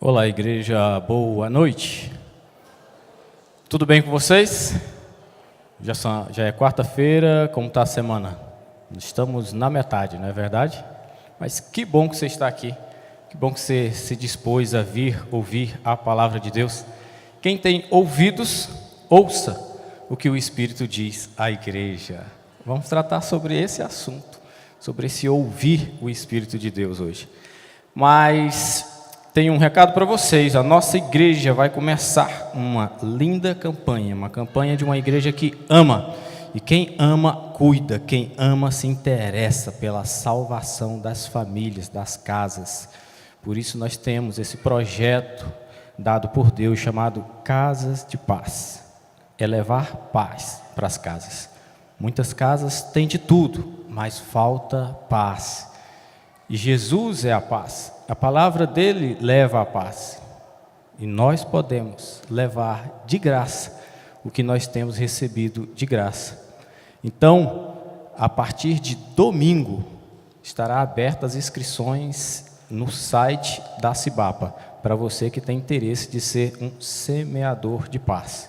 Olá, igreja, boa noite. Tudo bem com vocês? Já é quarta-feira, como está a semana? Estamos na metade, não é verdade? Mas que bom que você está aqui, que bom que você se dispôs a vir ouvir a palavra de Deus. Quem tem ouvidos, ouça o que o Espírito diz à igreja. Vamos tratar sobre esse assunto, sobre esse ouvir o Espírito de Deus hoje. Mas tenho um recado para vocês. A nossa igreja vai começar uma linda campanha, uma campanha de uma igreja que ama. E quem ama, cuida. Quem ama, se interessa pela salvação das famílias, das casas. Por isso nós temos esse projeto dado por Deus chamado Casas de Paz. É levar paz para as casas. Muitas casas têm de tudo, mas falta paz. E Jesus é a paz. A palavra dele leva a paz. E nós podemos levar de graça o que nós temos recebido de graça. Então, a partir de domingo, estará abertas as inscrições no site da Cibapa, para você que tem interesse de ser um semeador de paz.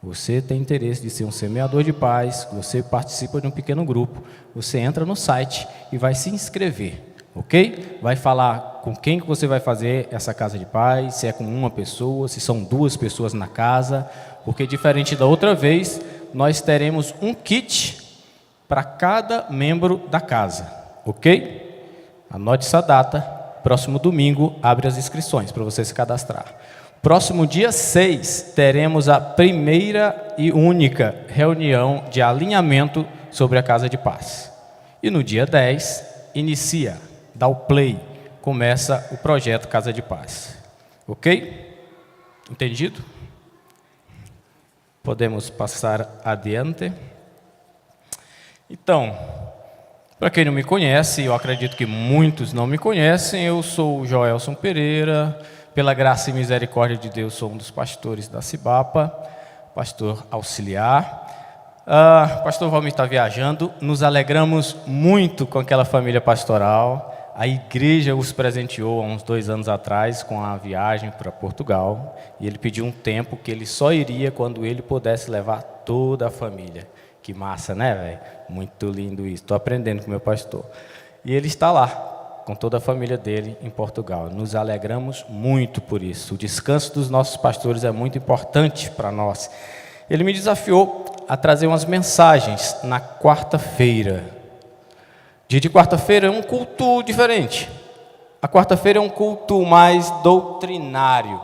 Você tem interesse de ser um semeador de paz, você participa de um pequeno grupo, você entra no site e vai se inscrever. Ok? Vai falar com quem que você vai fazer essa casa de paz, se é com uma pessoa, se são duas pessoas na casa, porque diferente da outra vez, nós teremos um kit para cada membro da casa, ok? Anote essa data, próximo domingo abre as inscrições para você se cadastrar. Próximo dia 6, teremos a primeira e única reunião de alinhamento sobre a casa de paz. E no dia 10, inicia. Dá o play, começa o projeto Casa de Paz. Ok? Entendido? Podemos passar adiante. Então, para quem não me conhece, eu acredito que muitos não me conhecem, eu sou o Joelson Pereira, pela graça e misericórdia de Deus, sou um dos pastores da Cibapa, pastor auxiliar. Pastor Valmir está viajando, nos alegramos muito com aquela família pastoral. A igreja os presenteou há uns 2 anos atrás com a viagem para Portugal. E ele pediu um tempo que ele só iria quando ele pudesse levar toda a família. Que massa, né, velho? Muito lindo isso. Estou aprendendo com meu pastor. E ele está lá, com toda a família dele em Portugal. Nos alegramos muito por isso. O descanso dos nossos pastores é muito importante para nós. Ele me desafiou a trazer umas mensagens na quarta-feira. Dia de quarta-feira é um culto diferente. A quarta-feira é um culto mais doutrinário.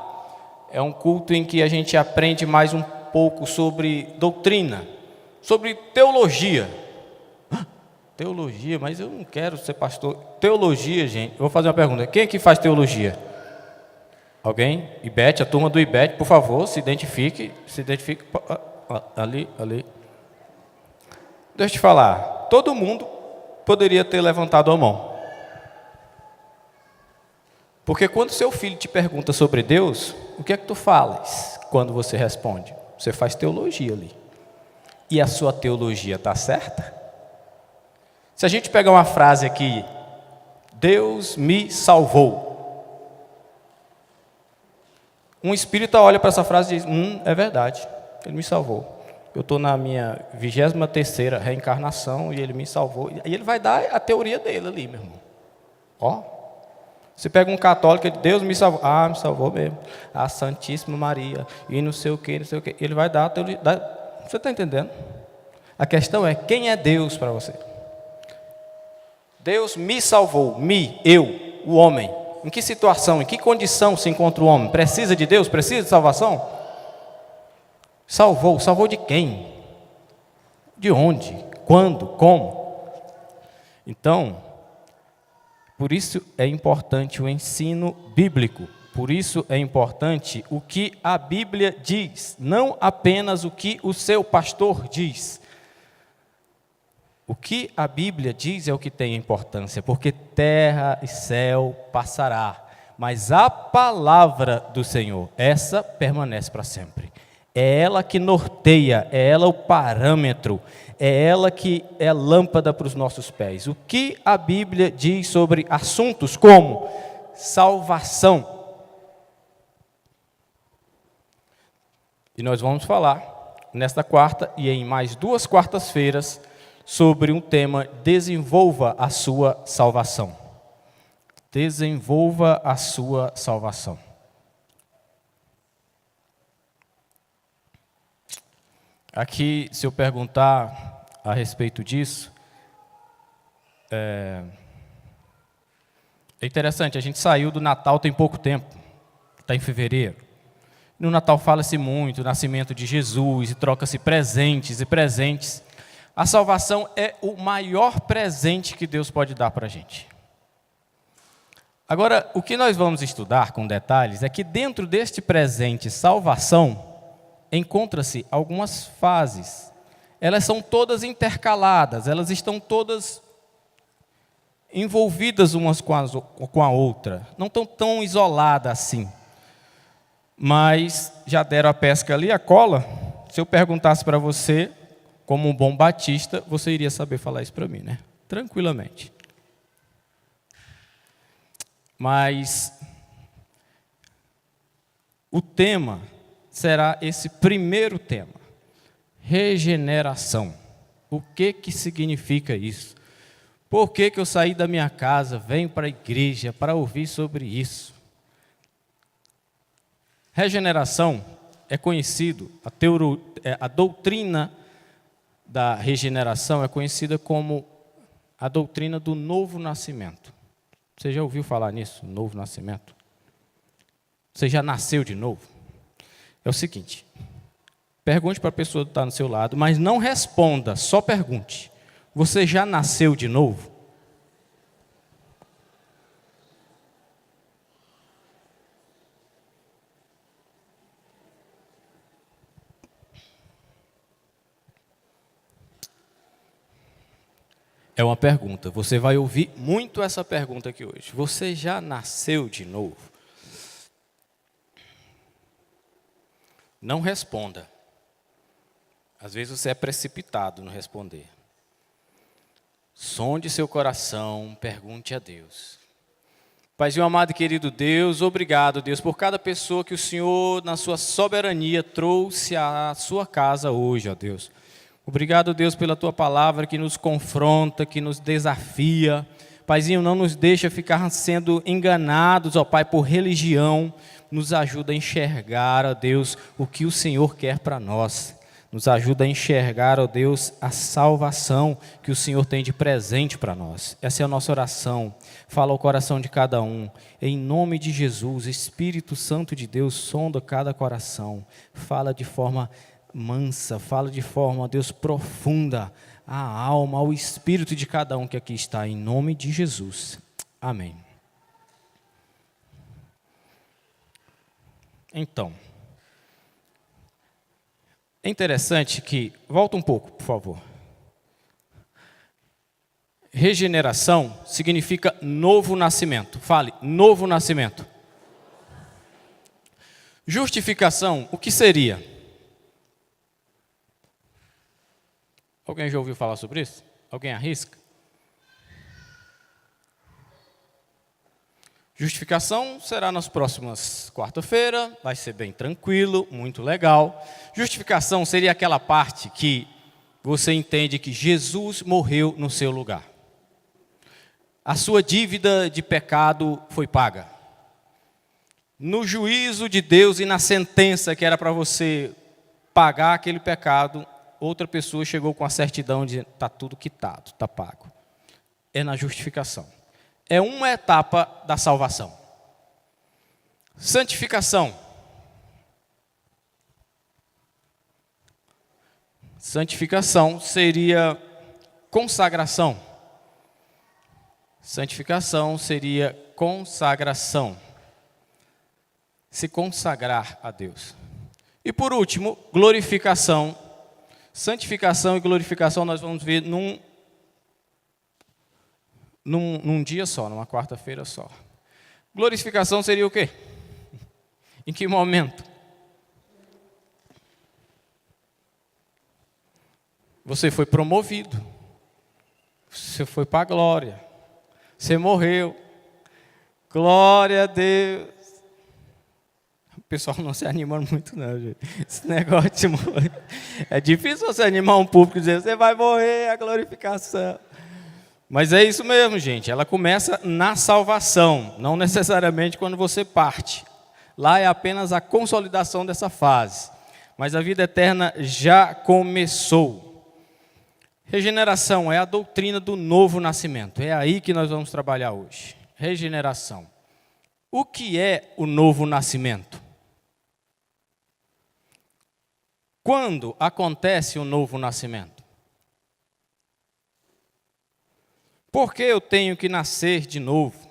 É um culto em que a gente aprende mais um pouco sobre doutrina, sobre teologia. Teologia, mas eu não quero ser pastor. Teologia, gente. Eu vou fazer uma pergunta. Quem aqui faz teologia? Alguém? Ibete, a turma do Ibete, por favor, se identifique. Se identifique. Ali. Deixa eu te falar. Todo mundo poderia ter levantado a mão. Porque quando seu filho te pergunta sobre Deus, o que é que tu falas quando você responde? Você faz teologia ali. E a sua teologia está certa? Se a gente pegar uma frase aqui, Deus me salvou. Um espírita olha para essa frase e diz, é verdade, ele me salvou. Eu estou na minha 23ª reencarnação e ele me salvou. E ele vai dar a teoria dele ali, meu irmão. Ó, você pega um católico e diz, Deus me salvou. Me salvou mesmo. A Santíssima Maria. E não sei o que. Ele vai dar a teoria. Você está entendendo? A questão é, quem é Deus para você? Deus me salvou. Eu, o homem. Em que situação, em que condição se encontra o homem? Precisa de Deus? Precisa de salvação? Salvou de quem? De onde? Quando? Como? Então, por isso é importante o ensino bíblico, por isso é importante o que a Bíblia diz, não apenas o que o seu pastor diz. O que a Bíblia diz é o que tem importância, porque terra e céu passará, mas a palavra do Senhor, essa permanece para sempre. É ela que norteia, é ela o parâmetro, é ela que é lâmpada para os nossos pés. O que a Bíblia diz sobre assuntos como salvação, E nós vamos falar, nesta quarta e em mais 2 quartas-feiras, sobre um tema: desenvolva a sua salvação. Desenvolva a sua salvação. Aqui, se eu perguntar a respeito disso, é interessante, a gente saiu do Natal tem pouco tempo, está em fevereiro. No Natal fala-se muito, o nascimento de Jesus, e troca-se presentes e presentes. A salvação é o maior presente que Deus pode dar para a gente. Agora, o que nós vamos estudar com detalhes é que dentro deste presente salvação, encontra-se algumas fases. Elas são todas intercaladas, elas estão todas envolvidas umas com a outra. Não estão tão isoladas assim. Mas já deram a pesca ali, a cola. Se eu perguntasse para você, como um bom batista, você iria saber falar isso para mim, né? Tranquilamente. Mas o tema será esse primeiro tema: regeneração. O que significa isso? Por que eu saí da minha casa, venho para a igreja para ouvir sobre isso? Regeneração é conhecido, a doutrina da regeneração é conhecida como a doutrina do novo nascimento. Você já ouviu falar nisso, novo nascimento? Você já nasceu de novo? É o seguinte, pergunte para a pessoa que está no seu lado, mas não responda, só pergunte. Você já nasceu de novo? É uma pergunta. Você vai ouvir muito essa pergunta aqui hoje. Você já nasceu de novo? Não responda. Às vezes você é precipitado no responder. Sonde seu coração, pergunte a Deus. Paizinho amado e querido Deus, obrigado, Deus, por cada pessoa que o Senhor, na sua soberania, trouxe à sua casa hoje, ó Deus. Obrigado, Deus, pela tua palavra que nos confronta, que nos desafia. Paizinho, não nos deixa ficar sendo enganados, ó Pai, por religião. Nos ajuda a enxergar, ó Deus, o que o Senhor quer para nós. Nos ajuda a enxergar, ó Deus, a salvação que o Senhor tem de presente para nós. Essa é a nossa oração. Fala ao coração de cada um. Em nome de Jesus, Espírito Santo de Deus, sonda cada coração. Fala de forma mansa, fala de forma, ó Deus, profunda, a alma, ao espírito de cada um que aqui está, em nome de Jesus. Amém. Então, é interessante que, volta um pouco, por favor. Regeneração significa novo nascimento. Fale, novo nascimento. Justificação, o que seria? Alguém já ouviu falar sobre isso? Alguém arrisca? Justificação será nas próximas quarta-feira, vai ser bem tranquilo, muito legal. Justificação seria aquela parte que você entende que Jesus morreu no seu lugar. A sua dívida de pecado foi paga. No juízo de Deus e na sentença que era para você pagar aquele pecado, outra pessoa chegou com a certidão de está tudo quitado, está pago. É na justificação. É uma etapa da salvação. Santificação. Santificação seria consagração. Santificação seria consagração. Se consagrar a Deus. E por último, glorificação. Santificação e glorificação nós vamos ver num dia só, numa quarta-feira só. Glorificação seria o quê? Em que momento? Você foi promovido. Você foi para a glória. Você morreu. Glória a Deus. pessoal não se anima muito, não, gente. Esse negócio de morrer. É difícil você animar um público e dizer, você vai morrer, a glorificação. Mas é isso mesmo, gente. Ela começa na salvação, não necessariamente quando você parte. Lá é apenas a consolidação dessa fase. Mas a vida eterna já começou. Regeneração é a doutrina do novo nascimento. É aí que nós vamos trabalhar hoje. Regeneração. O que é o novo nascimento? Quando acontece o novo nascimento? Por que eu tenho que nascer de novo?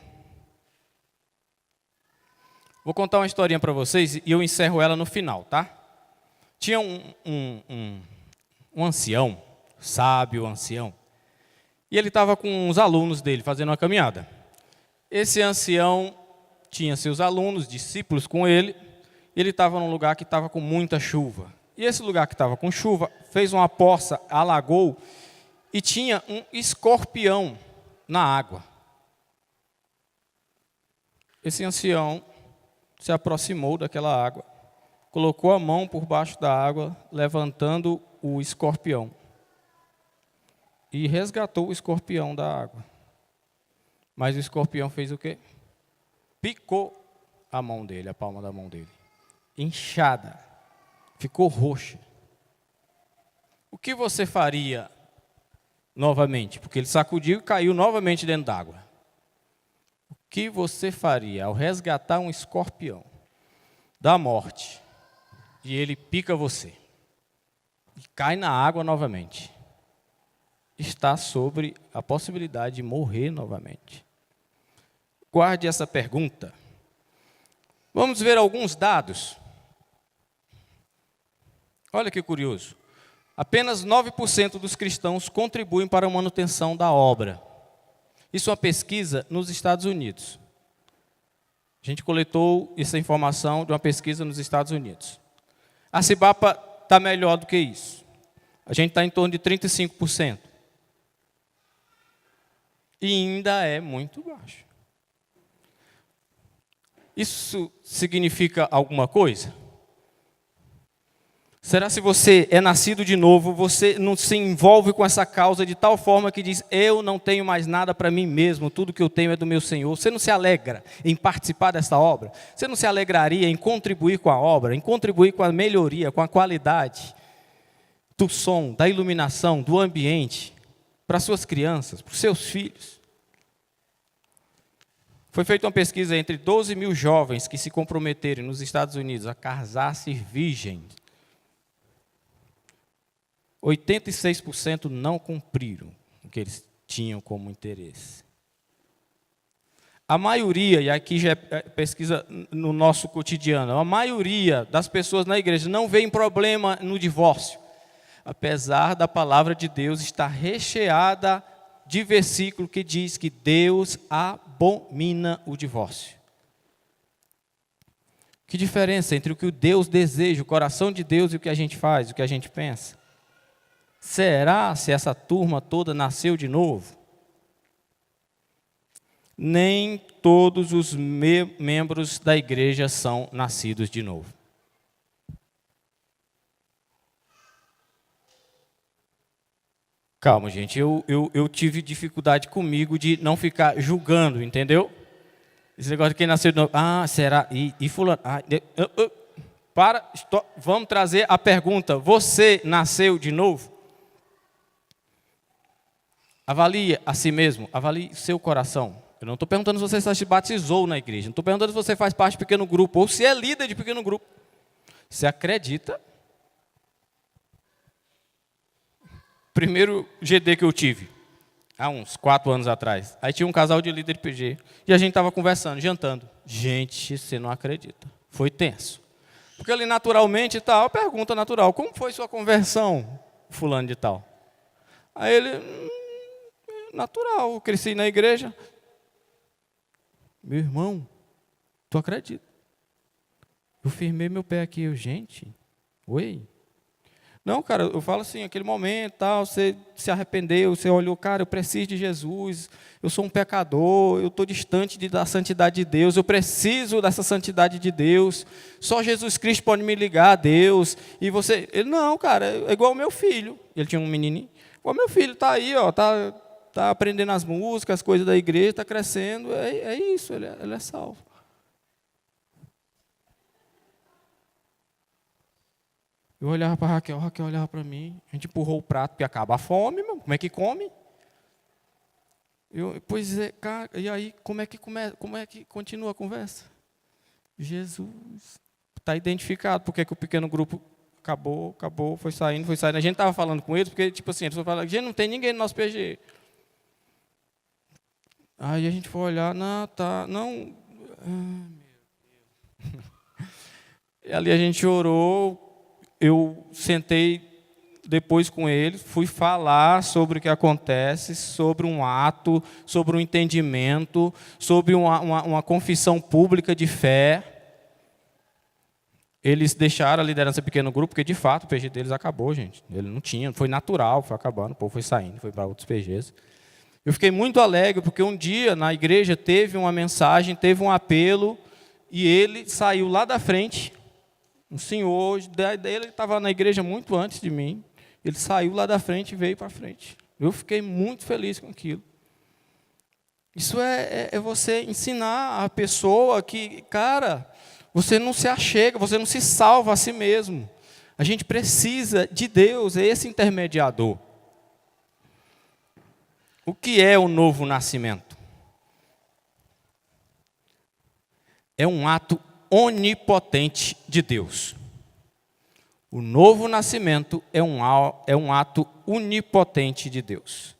Vou contar uma historinha para vocês e eu encerro ela no final, tá? Tinha um ancião, sábio ancião, e ele estava com os alunos dele fazendo uma caminhada. Esse ancião tinha seus alunos, discípulos com ele, e ele estava num lugar que estava com muita chuva. E esse lugar que estava com chuva fez uma poça, alagou, e tinha um escorpião na água. Esse ancião se aproximou daquela água, colocou a mão por baixo da água, levantando o escorpião. E resgatou o escorpião da água. Mas o escorpião fez o quê? Picou a mão dele, a palma da mão dele. Inchada. Ficou roxa. O que você faria novamente? Porque ele sacudiu e caiu novamente dentro d'água. O que você faria ao resgatar um escorpião da morte e ele pica você e cai na água novamente? Está sobre a possibilidade de morrer novamente. Guarde essa pergunta. Vamos ver alguns dados. Olha que curioso. Apenas 9% dos cristãos contribuem para a manutenção da obra. Isso é uma pesquisa nos Estados Unidos. A gente coletou essa informação de uma pesquisa nos Estados Unidos. A Cibapa está melhor do que isso. A gente está em torno de 35%. E ainda é muito baixo. Isso significa alguma coisa? Será se você é nascido de novo, você não se envolve com essa causa de tal forma que diz, eu não tenho mais nada para mim mesmo, tudo que eu tenho é do meu Senhor. Você não se alegra em participar desta obra? Você não se alegraria em contribuir com a obra, em contribuir com a melhoria, com a qualidade do som, da iluminação, do ambiente, para suas crianças, para os seus filhos? Foi feita uma pesquisa entre 12 mil jovens que se comprometeram nos Estados Unidos a casar-se virgens. 86% não cumpriram o que eles tinham como interesse. A maioria, e aqui já é pesquisa no nosso cotidiano, a maioria das pessoas na igreja não vê problema no divórcio, apesar da palavra de Deus estar recheada de versículo que diz que Deus abomina o divórcio. Que diferença entre o que Deus deseja, o coração de Deus e o que a gente faz, o que a gente pensa? Será se essa turma toda nasceu de novo? Nem todos os membros da igreja são nascidos de novo. Calma, gente, eu tive dificuldade comigo de não ficar julgando, entendeu? Esse negócio de quem nasceu de novo. Ah, será? E fulano? Vamos trazer a pergunta. Você nasceu de novo? Avalie a si mesmo, avalie seu coração. Eu não estou perguntando se você se batizou na igreja, não estou perguntando se você faz parte de pequeno grupo, ou se é líder de pequeno grupo. Você acredita? Primeiro GD que eu tive, há uns 4 anos atrás, aí tinha um casal de líder de PG, e a gente estava conversando, jantando. Gente, você não acredita, foi tenso. Porque ali naturalmente, tal, pergunta natural, como foi sua conversão, fulano de tal? Aí ele... natural, eu cresci na igreja. Meu irmão, tu acredita? Eu firmei meu pé aqui, gente, oi? Não, cara, eu falo assim, aquele momento, tal, você se arrependeu, você olhou, cara, eu preciso de Jesus, eu sou um pecador, eu estou distante da santidade de Deus, eu preciso dessa santidade de Deus, só Jesus Cristo pode me ligar a Deus. E você, ele, não, cara, é igual o meu filho, ele tinha um menininho, igual meu filho, está aí, ó, tá aprendendo as músicas, as coisas da igreja, está crescendo, é isso, ele é salvo. Eu olhava para Raquel olhava para mim, a gente empurrou o prato, porque acaba a fome, meu, como é que come? Pois é, cara, e aí como é que continua a conversa? Jesus, está identificado, porque que o pequeno grupo acabou, foi saindo. A gente estava falando com eles, porque tipo assim, eles falaram, gente, não tem ninguém no nosso PG. Aí a gente foi olhar, não. Meu Deus. E ali a gente orou. Eu sentei depois com eles, fui falar sobre o que acontece, sobre um ato, sobre um entendimento, sobre uma confissão pública de fé. Eles deixaram a liderança pequeno grupo, porque de fato o PG deles acabou, gente. Ele não tinha, foi natural, foi acabando, o povo foi saindo, foi para outros PGs. Eu fiquei muito alegre, porque um dia na igreja teve uma mensagem, teve um apelo, e ele saiu lá da frente. Um senhor, ele estava na igreja muito antes de mim. Ele saiu lá da frente e veio para frente. Eu fiquei muito feliz com aquilo. Isso é você ensinar a pessoa que, cara, você não se achega, você não se salva a si mesmo. A gente precisa de Deus, é esse intermediador. O que é o novo nascimento? É um ato onipotente de Deus. O novo nascimento é um ato onipotente de Deus.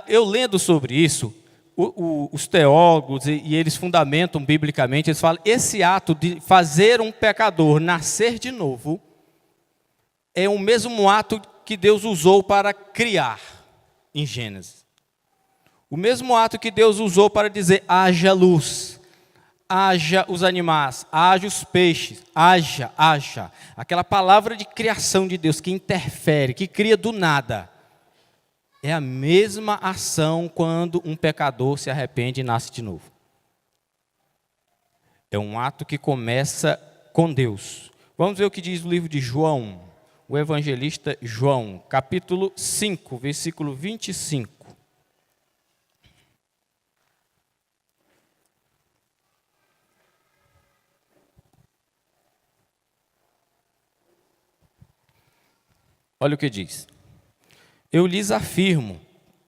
Eu lendo sobre isso, os teólogos, e eles fundamentam biblicamente, eles falam, esse ato de fazer um pecador nascer de novo, é o mesmo ato que Deus usou para criar em Gênesis. O mesmo ato que Deus usou para dizer, haja luz. Haja os animais, haja os peixes, haja. Aquela palavra de criação de Deus que interfere, que cria do nada. É a mesma ação quando um pecador se arrepende e nasce de novo. É um ato que começa com Deus. Vamos ver o que diz o livro de João, o evangelista João, capítulo 5, versículo 25. Olha o que diz. Eu lhes afirmo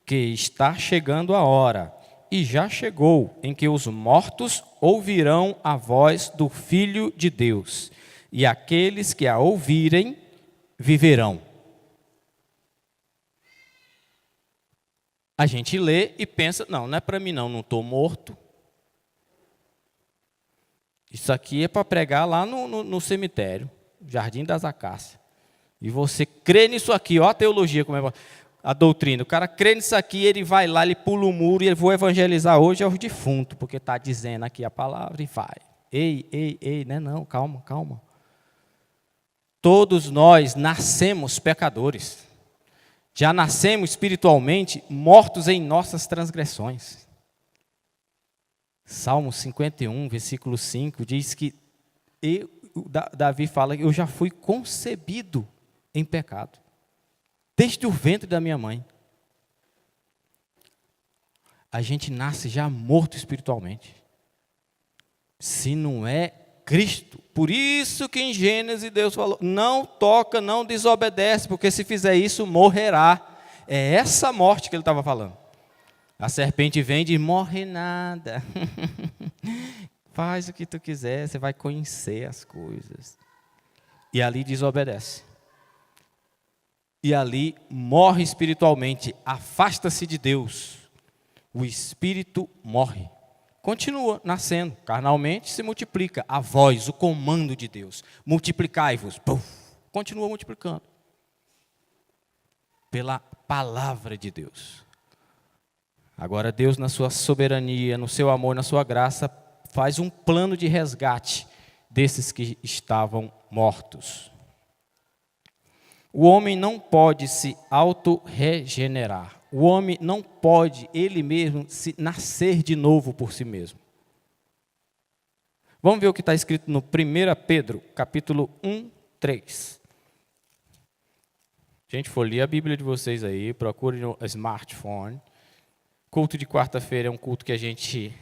que está chegando a hora, e já chegou, em que os mortos ouvirão a voz do Filho de Deus, e aqueles que a ouvirem viverão. A gente lê e pensa, não é para mim não estou morto. Isso aqui é para pregar lá no cemitério, Jardim das Acácias. E você crê nisso aqui, ó a teologia, como é a doutrina. O cara crê nisso aqui, ele vai lá, ele pula o muro e ele vai evangelizar hoje aos defuntos, porque está dizendo aqui a palavra e vai. Ei, não, calma. Todos nós nascemos pecadores. Já nascemos espiritualmente mortos em nossas transgressões. Salmo 51, versículo 5, diz que Davi fala que eu já fui concebido em pecado, desde o ventre da minha mãe. A gente nasce já morto espiritualmente, se não é Cristo. Por isso que em Gênesis Deus falou, não toca, não desobedece, porque se fizer isso, morrerá. É essa morte que ele estava falando. A serpente vem e diz, morre nada. Faz o que tu quiser, você vai conhecer as coisas. E ali desobedece. E ali morre espiritualmente, afasta-se de Deus. O espírito morre. Continua nascendo, carnalmente se multiplica. A voz, o comando de Deus. Multiplicai-vos. Continua multiplicando. Pela palavra de Deus. Agora Deus, na sua soberania, no seu amor, na sua graça, faz um plano de resgate desses que estavam mortos. O homem não pode se auto-regenerar. O homem não pode, ele mesmo, se nascer de novo por si mesmo. Vamos ver o que está escrito no 1 Pedro, capítulo 1, 3. Gente, folheia a Bíblia de vocês aí, procure no smartphone. Culto de quarta-feira é um culto que a gente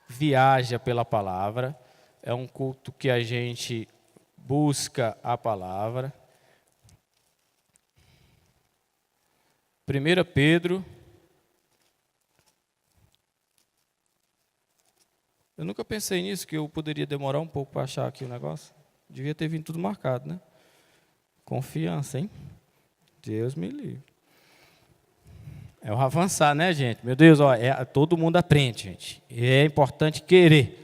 viaja pela palavra. É um culto que a gente busca a palavra. 1 Pedro. Eu nunca pensei nisso, que eu poderia demorar um pouco para achar aqui o negócio. Devia ter vindo tudo marcado, né? Confiança, hein? Deus me livre. É o avançar, né, gente? Meu Deus, ó, todo mundo aprende, gente. E é importante querer.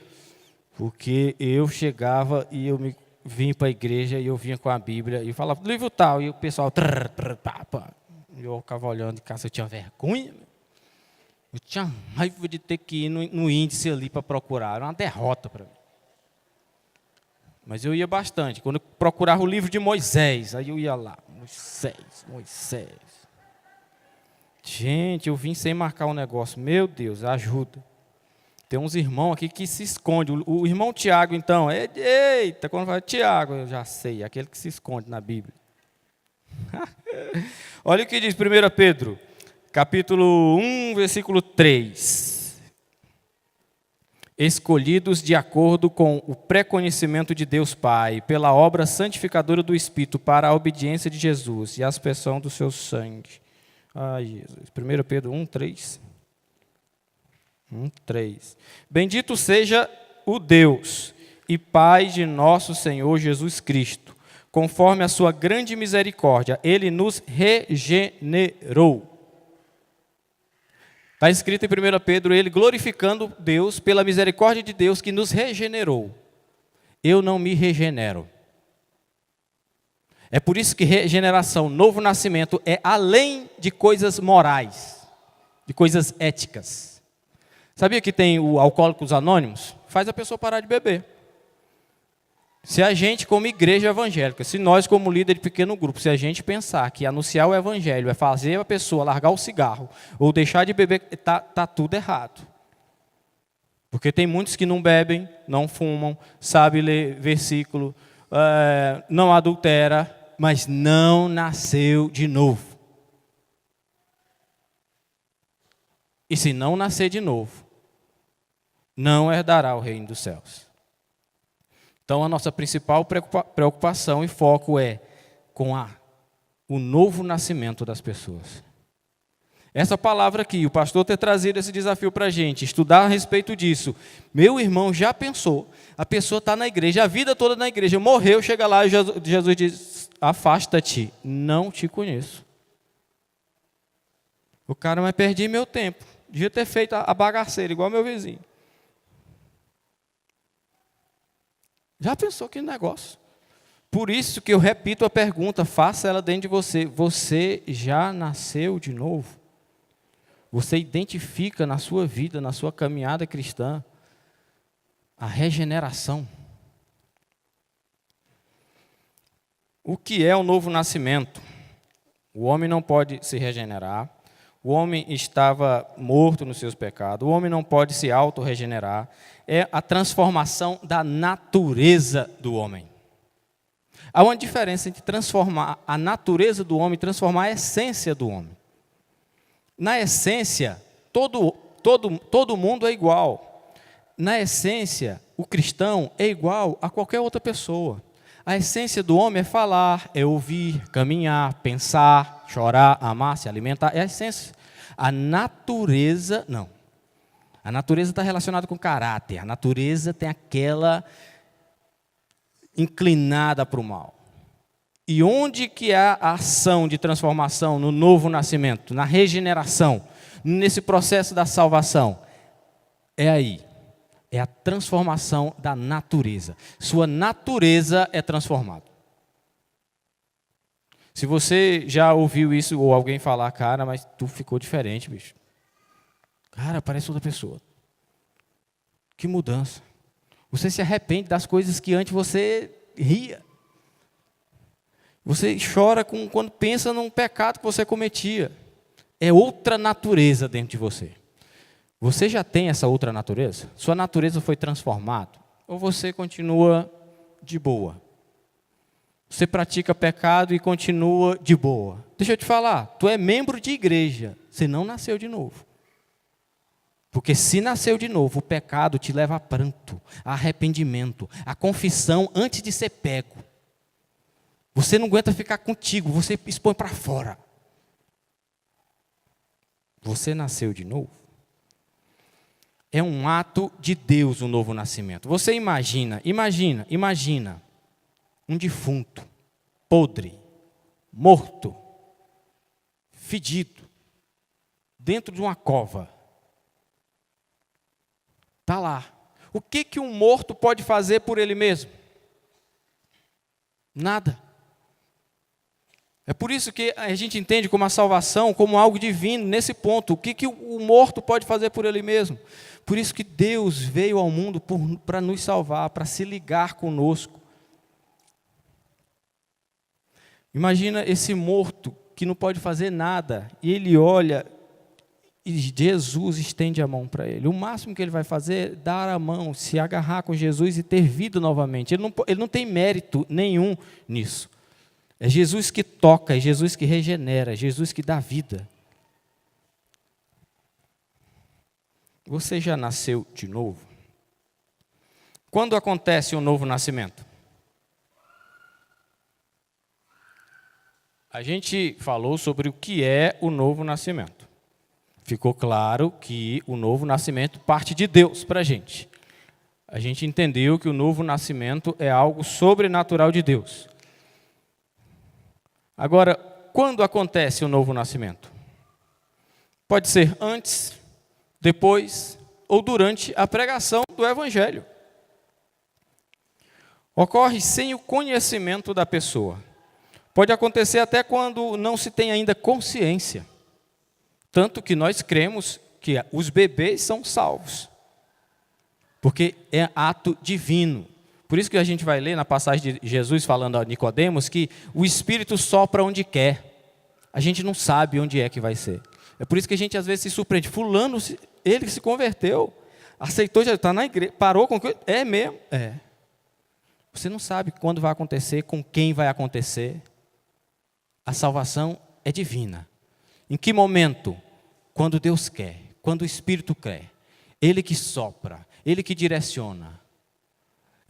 Porque eu chegava e eu vim para a igreja e eu vinha com a Bíblia e falava, livro tal, e o pessoal... E eu ficava olhando em casa, eu tinha vergonha. Eu tinha raiva de ter que ir no índice ali para procurar. Era uma derrota para mim. Mas eu ia bastante. Quando eu procurava o livro de Moisés, aí eu ia lá. Moisés. Gente, eu vim sem marcar um negócio. Meu Deus, ajuda. Tem uns irmãos aqui que se escondem. O irmão Tiago, então, eita, quando fala Tiago, eu já sei, aquele que se esconde na Bíblia. Olha o que diz 1 Pedro, capítulo 1, versículo 3. Escolhidos de acordo com o pré-conhecimento de Deus Pai, pela obra santificadora do Espírito, para a obediência de Jesus e a aspersão do seu sangue. Ai, Jesus. 1 Pedro 1, 3. 1, 3. Bendito seja o Deus e Pai de nosso Senhor Jesus Cristo. Conforme a sua grande misericórdia, Ele nos regenerou. Está escrito em 1 Pedro, ele glorificando Deus pela misericórdia de Deus que nos regenerou. Eu não me regenero. É por isso que regeneração, novo nascimento, é além de coisas morais, de coisas éticas. Sabia que tem o Alcoólicos Anônimos? Faz a pessoa parar de beber. Se a gente, como igreja evangélica, se nós, como líder de pequeno grupo, se a gente pensar que anunciar o evangelho é fazer a pessoa largar o cigarro ou deixar de beber, tá tudo errado. Porque tem muitos que não bebem, não fumam, sabem ler versículo, não adultera, mas não nasceu de novo. E se não nascer de novo, não herdará o reino dos céus. Então, a nossa principal preocupação e foco é com o novo nascimento das pessoas. Essa palavra aqui, o pastor ter trazido esse desafio para a gente, estudar a respeito disso. Meu irmão já pensou, a pessoa está na igreja, a vida toda na igreja, morreu, chega lá e Jesus diz, afasta-te, não te conheço. O cara, mas perdi meu tempo, devia ter feito a bagaceira, igual meu vizinho. Já pensou que negócio? Por isso que eu repito a pergunta, faça ela dentro de você. Você já nasceu de novo? Você identifica na sua vida, na sua caminhada cristã, a regeneração? O que é o novo nascimento? O homem não pode se regenerar. O homem estava morto nos seus pecados. O homem não pode se auto-regenerar. É a transformação da natureza do homem. Há uma diferença entre transformar a natureza do homem e transformar a essência do homem. Na essência, todo mundo é igual. Na essência, o cristão é igual a qualquer outra pessoa. A essência do homem é falar, é ouvir, caminhar, pensar, chorar, amar, se alimentar. É a essência. A natureza, não. A natureza está relacionada com caráter. A natureza tem aquela inclinada para o mal. E onde que há a ação de transformação no novo nascimento, na regeneração, nesse processo da salvação? É aí. É a transformação da natureza. Sua natureza é transformada. Se você já ouviu isso ou alguém falar, cara, mas tu ficou diferente, bicho. Cara, parece outra pessoa. Que mudança. Você se arrepende das coisas que antes você ria. Você chora quando pensa num pecado que você cometia. É outra natureza dentro de você. Você já tem essa outra natureza? Sua natureza foi transformada? Ou você continua de boa? Você pratica pecado e continua de boa? Deixa eu te falar, tu é membro de igreja, você não nasceu de novo. Porque se nasceu de novo, o pecado te leva a pranto, a arrependimento, a confissão antes de ser pego. Você não aguenta ficar contigo, você expõe para fora. Você nasceu de novo? É um ato de Deus o novo nascimento. Você imagina um defunto, podre, morto, fedido, dentro de uma cova. Está lá. O que um morto pode fazer por ele mesmo? Nada. É por isso que a gente entende como a salvação, como algo divino, nesse ponto. O que o morto pode fazer por ele mesmo? Por isso que Deus veio ao mundo para nos salvar, para se ligar conosco. Imagina esse morto que não pode fazer nada, e ele olha, e Jesus estende a mão para ele. O máximo que ele vai fazer é dar a mão, se agarrar com Jesus e ter vida novamente. Ele não tem mérito nenhum nisso. É Jesus que toca, é Jesus que regenera, é Jesus que dá vida. Você já nasceu de novo? Quando acontece o novo nascimento? A gente falou sobre o que é o novo nascimento. Ficou claro que o novo nascimento parte de Deus para a gente. A gente entendeu que o novo nascimento é algo sobrenatural de Deus. Agora, quando acontece o novo nascimento? Pode ser antes, depois ou durante a pregação do Evangelho. Ocorre sem o conhecimento da pessoa. Pode acontecer até quando não se tem ainda consciência. Tanto que nós cremos que os bebês são salvos. Porque é ato divino. Por isso que a gente vai ler na passagem de Jesus falando a Nicodemos que o Espírito sopra onde quer. A gente não sabe onde é que vai ser. É por isso que a gente às vezes se surpreende. Fulano, ele se converteu, aceitou, já está na igreja, parou com... É mesmo? É. Você não sabe quando vai acontecer, com quem vai acontecer. A salvação é divina. Em que momento? Quando Deus quer, quando o Espírito quer. Ele que sopra, Ele que direciona.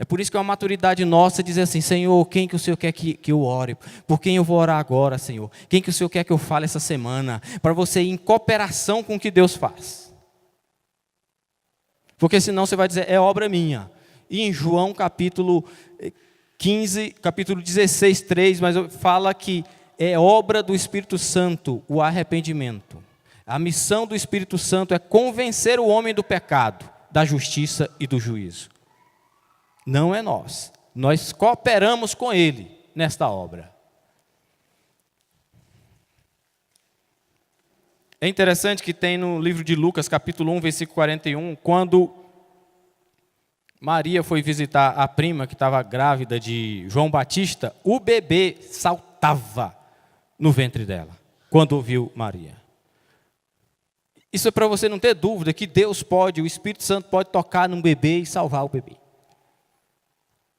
É por isso que é uma maturidade nossa dizer assim, Senhor, quem que o Senhor quer que eu ore? Por quem eu vou orar agora, Senhor? Quem que o Senhor quer que eu fale essa semana? Para você ir em cooperação com o que Deus faz. Porque senão você vai dizer, é obra minha. E em João capítulo 15, capítulo 16, 3, mas fala que é obra do Espírito Santo o arrependimento. A missão do Espírito Santo é convencer o homem do pecado, da justiça e do juízo. Não é nós. Nós cooperamos com Ele nesta obra. É interessante que tem no livro de Lucas, capítulo 1, versículo 41, quando Maria foi visitar a prima que estava grávida de João Batista, o bebê saltava no ventre dela, quando ouviu Maria. Isso é para você não ter dúvida que Deus pode, o Espírito Santo pode tocar num bebê e salvar o bebê.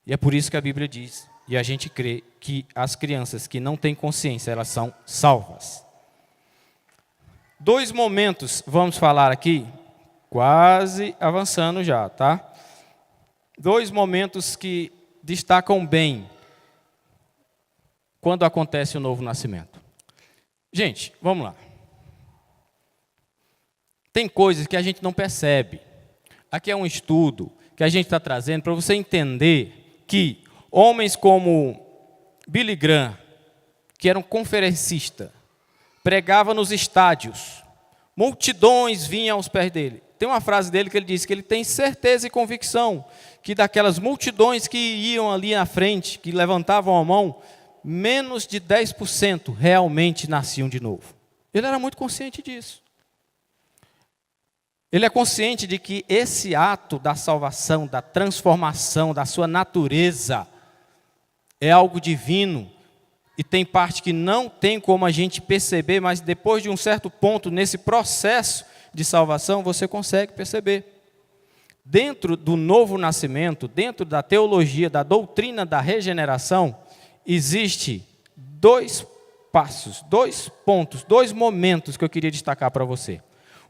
E é por isso que a Bíblia diz, e a gente crê, que as crianças que não têm consciência, elas são salvas. 2 momentos, vamos falar aqui, quase avançando já, tá? 2 momentos que destacam bem quando acontece o novo nascimento. Gente, vamos lá. Tem coisas que a gente não percebe. Aqui é um estudo que a gente está trazendo para você entender que homens como Billy Graham, que era um conferencista, pregava nos estádios, multidões vinham aos pés dele. Tem uma frase dele que ele diz que ele tem certeza e convicção que daquelas multidões que iam ali na frente, que levantavam a mão, menos de 10% realmente nasciam de novo. Ele era muito consciente disso. Ele é consciente de que esse ato da salvação, da transformação da sua natureza, é algo divino e tem parte que não tem como a gente perceber, mas depois de um certo ponto, nesse processo de salvação, você consegue perceber. Dentro do novo nascimento, dentro da teologia, da doutrina da regeneração, existe 2 passos, 2 pontos, 2 momentos que eu queria destacar para você.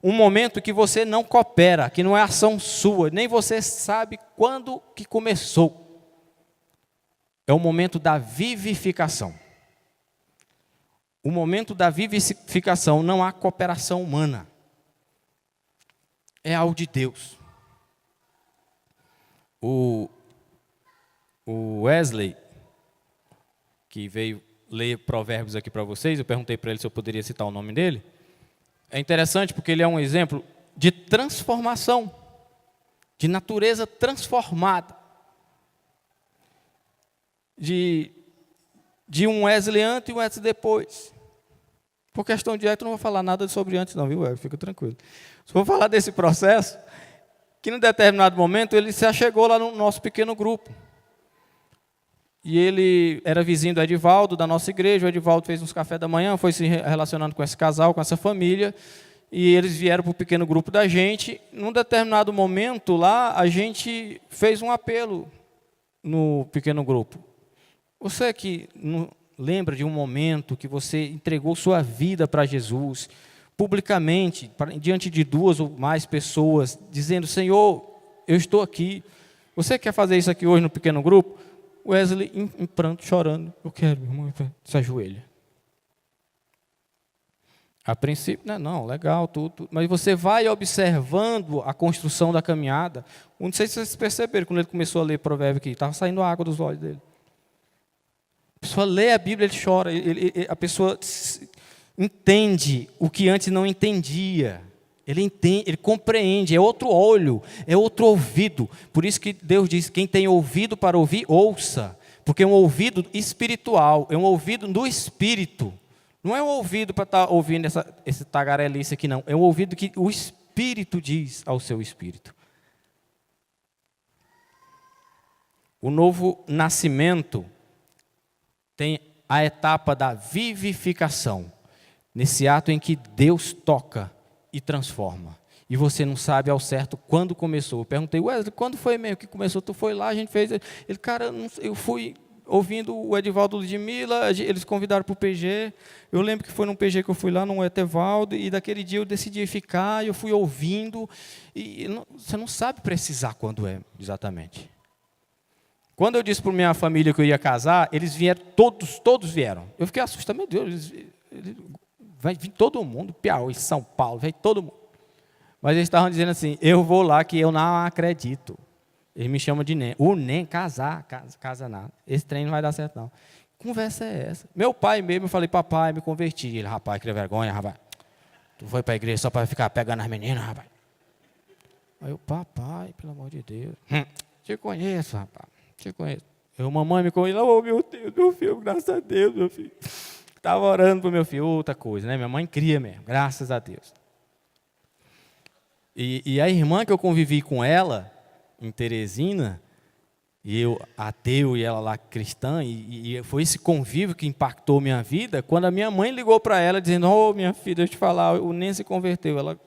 Um momento que você não coopera, que não é ação sua, nem você sabe quando que começou. É o momento da vivificação. O momento da vivificação não há cooperação humana. É algo de Deus. O Wesley, que veio ler Provérbios aqui para vocês, eu perguntei para ele se eu poderia citar o nome dele. É interessante porque ele é um exemplo de transformação, de natureza transformada. De um Wesley antes e um Wesley depois. Por questão de ética, eu não vou falar nada sobre antes não, viu, Wesley? Fica tranquilo. Só vou falar desse processo, que em determinado momento ele se achegou lá no nosso pequeno grupo. E ele era vizinho do Edivaldo, da nossa igreja. O Edivaldo fez uns café da manhã, foi se relacionando com esse casal, com essa família. E eles vieram para o pequeno grupo da gente. Num determinado momento lá, a gente fez um apelo no pequeno grupo. Você que não lembra de um momento que você entregou sua vida para Jesus, publicamente, diante de 2 ou mais pessoas, dizendo, Senhor, eu estou aqui. Você quer fazer isso aqui hoje no pequeno grupo? Wesley, em pranto, chorando, eu quero, meu irmão, se ajoelha. A princípio, não, legal, tudo, mas você vai observando a construção da caminhada. Não sei se vocês perceberam, quando ele começou a ler provérbio aqui, estava saindo água dos olhos dele. A pessoa lê a Bíblia, ele chora, a pessoa entende o que antes não entendia. Ele entende, ele compreende, é outro olho, é outro ouvido. Por isso que Deus diz, quem tem ouvido para ouvir, ouça. Porque é um ouvido espiritual, é um ouvido do Espírito. Não é um ouvido para estar ouvindo esse tagarelice aqui, não. É um ouvido que o Espírito diz ao seu espírito. O novo nascimento tem a etapa da vivificação. Nesse ato em que Deus toca e transforma. E você não sabe ao certo quando começou. Eu perguntei, Wesley, quando foi mesmo que começou? Tu foi lá, a gente fez. Ele, cara, eu fui ouvindo o Edivaldo Ludmilla, eles convidaram para o PG. Eu lembro que foi num PG que eu fui lá, no Etevaldo, e daquele dia eu decidi ficar, e eu fui ouvindo. E você não sabe precisar quando é exatamente. Quando eu disse para minha família que eu ia casar, eles vieram, todos vieram. Eu fiquei assustado, meu Deus, vai vir todo mundo, Piauí, São Paulo, vai todo mundo. Mas eles estavam dizendo assim, eu vou lá que eu não acredito. Eles me chamam de NEM. O NEM, casa nada. Esse trem não vai dar certo, não. Que conversa é essa? Meu pai mesmo, eu falei, papai, me converti. Ele, rapaz, que vergonha, rapaz. Tu foi para a igreja só para ficar pegando as meninas, rapaz. Aí eu, papai, pelo amor de Deus. Te conheço, rapaz, te conheço. Eu, mamãe me conhece, oh, meu Deus, meu filho, graças a Deus, meu filho. Estava orando para o meu filho, outra coisa, né? Minha mãe cria mesmo, graças a Deus. E a irmã que eu convivi com ela, em Teresina, e eu ateu e ela lá cristã, e foi esse convívio que impactou minha vida, quando a minha mãe ligou para ela, dizendo, oh, minha filha, deixa eu te falar, o Nen se converteu. Ela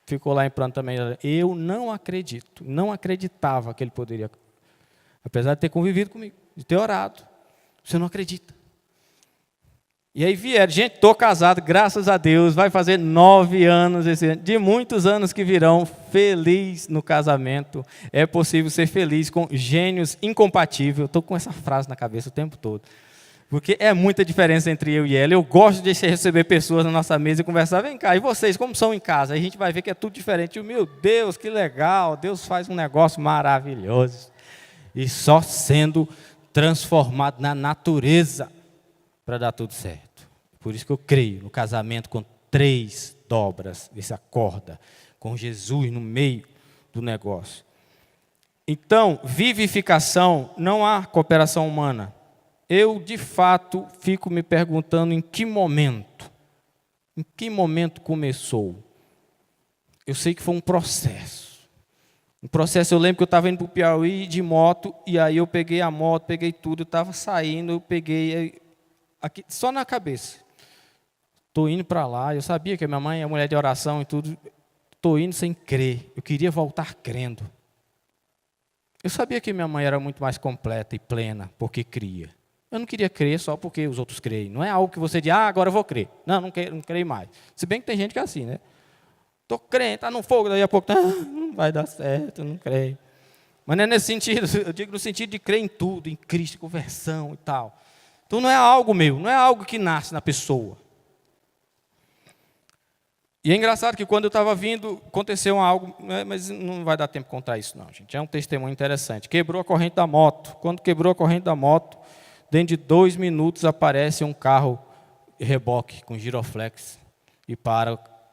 ficou lá em pranto também. Eu não acredito, não acreditava que ele poderia, apesar de ter convivido comigo, de ter orado. Você não acredita. E aí vieram, gente, estou casado, graças a Deus, vai fazer 9 anos esse ano, de muitos anos que virão, feliz no casamento. É possível ser feliz com gênios incompatíveis. Eu estou com essa frase na cabeça o tempo todo. Porque é muita diferença entre eu e ela. Eu gosto de receber pessoas na nossa mesa e conversar. Vem cá, e vocês, como são em casa? Aí a gente vai ver que é tudo diferente. Meu Deus, que legal, Deus faz um negócio maravilhoso. E só sendo transformado na natureza para dar tudo certo. Por isso que eu creio no casamento com 3 dobras, essa corda, com Jesus no meio do negócio. Então, vivificação, não há cooperação humana. Eu, de fato, fico me perguntando em que momento começou. Eu sei que foi um processo. Eu lembro que eu estava indo para o Piauí de moto, e aí eu peguei a moto, peguei tudo, eu estava saindo, eu peguei... aqui, só na cabeça. Estou indo para lá, eu sabia que a minha mãe é mulher de oração e tudo. Estou indo sem crer, eu queria voltar crendo. Eu sabia que minha mãe era muito mais completa e plena, porque cria. Eu não queria crer só porque os outros creem. Não é algo que você diz, agora eu vou crer. Não creio mais. Se bem que tem gente que é assim, né? Estou crente, está no fogo, daí a pouco, não vai dar certo, não creio. Mas não é nesse sentido, eu digo no sentido de crer em tudo, em Cristo, conversão e tal. Então não é algo meu, não é algo que nasce na pessoa. E é engraçado que quando eu estava vindo, aconteceu algo, mas não vai dar tempo de contar isso não, gente. É um testemunho interessante. Quebrou a corrente da moto. Quando quebrou a corrente da moto, dentro de 2 minutos aparece um carro reboque com giroflex e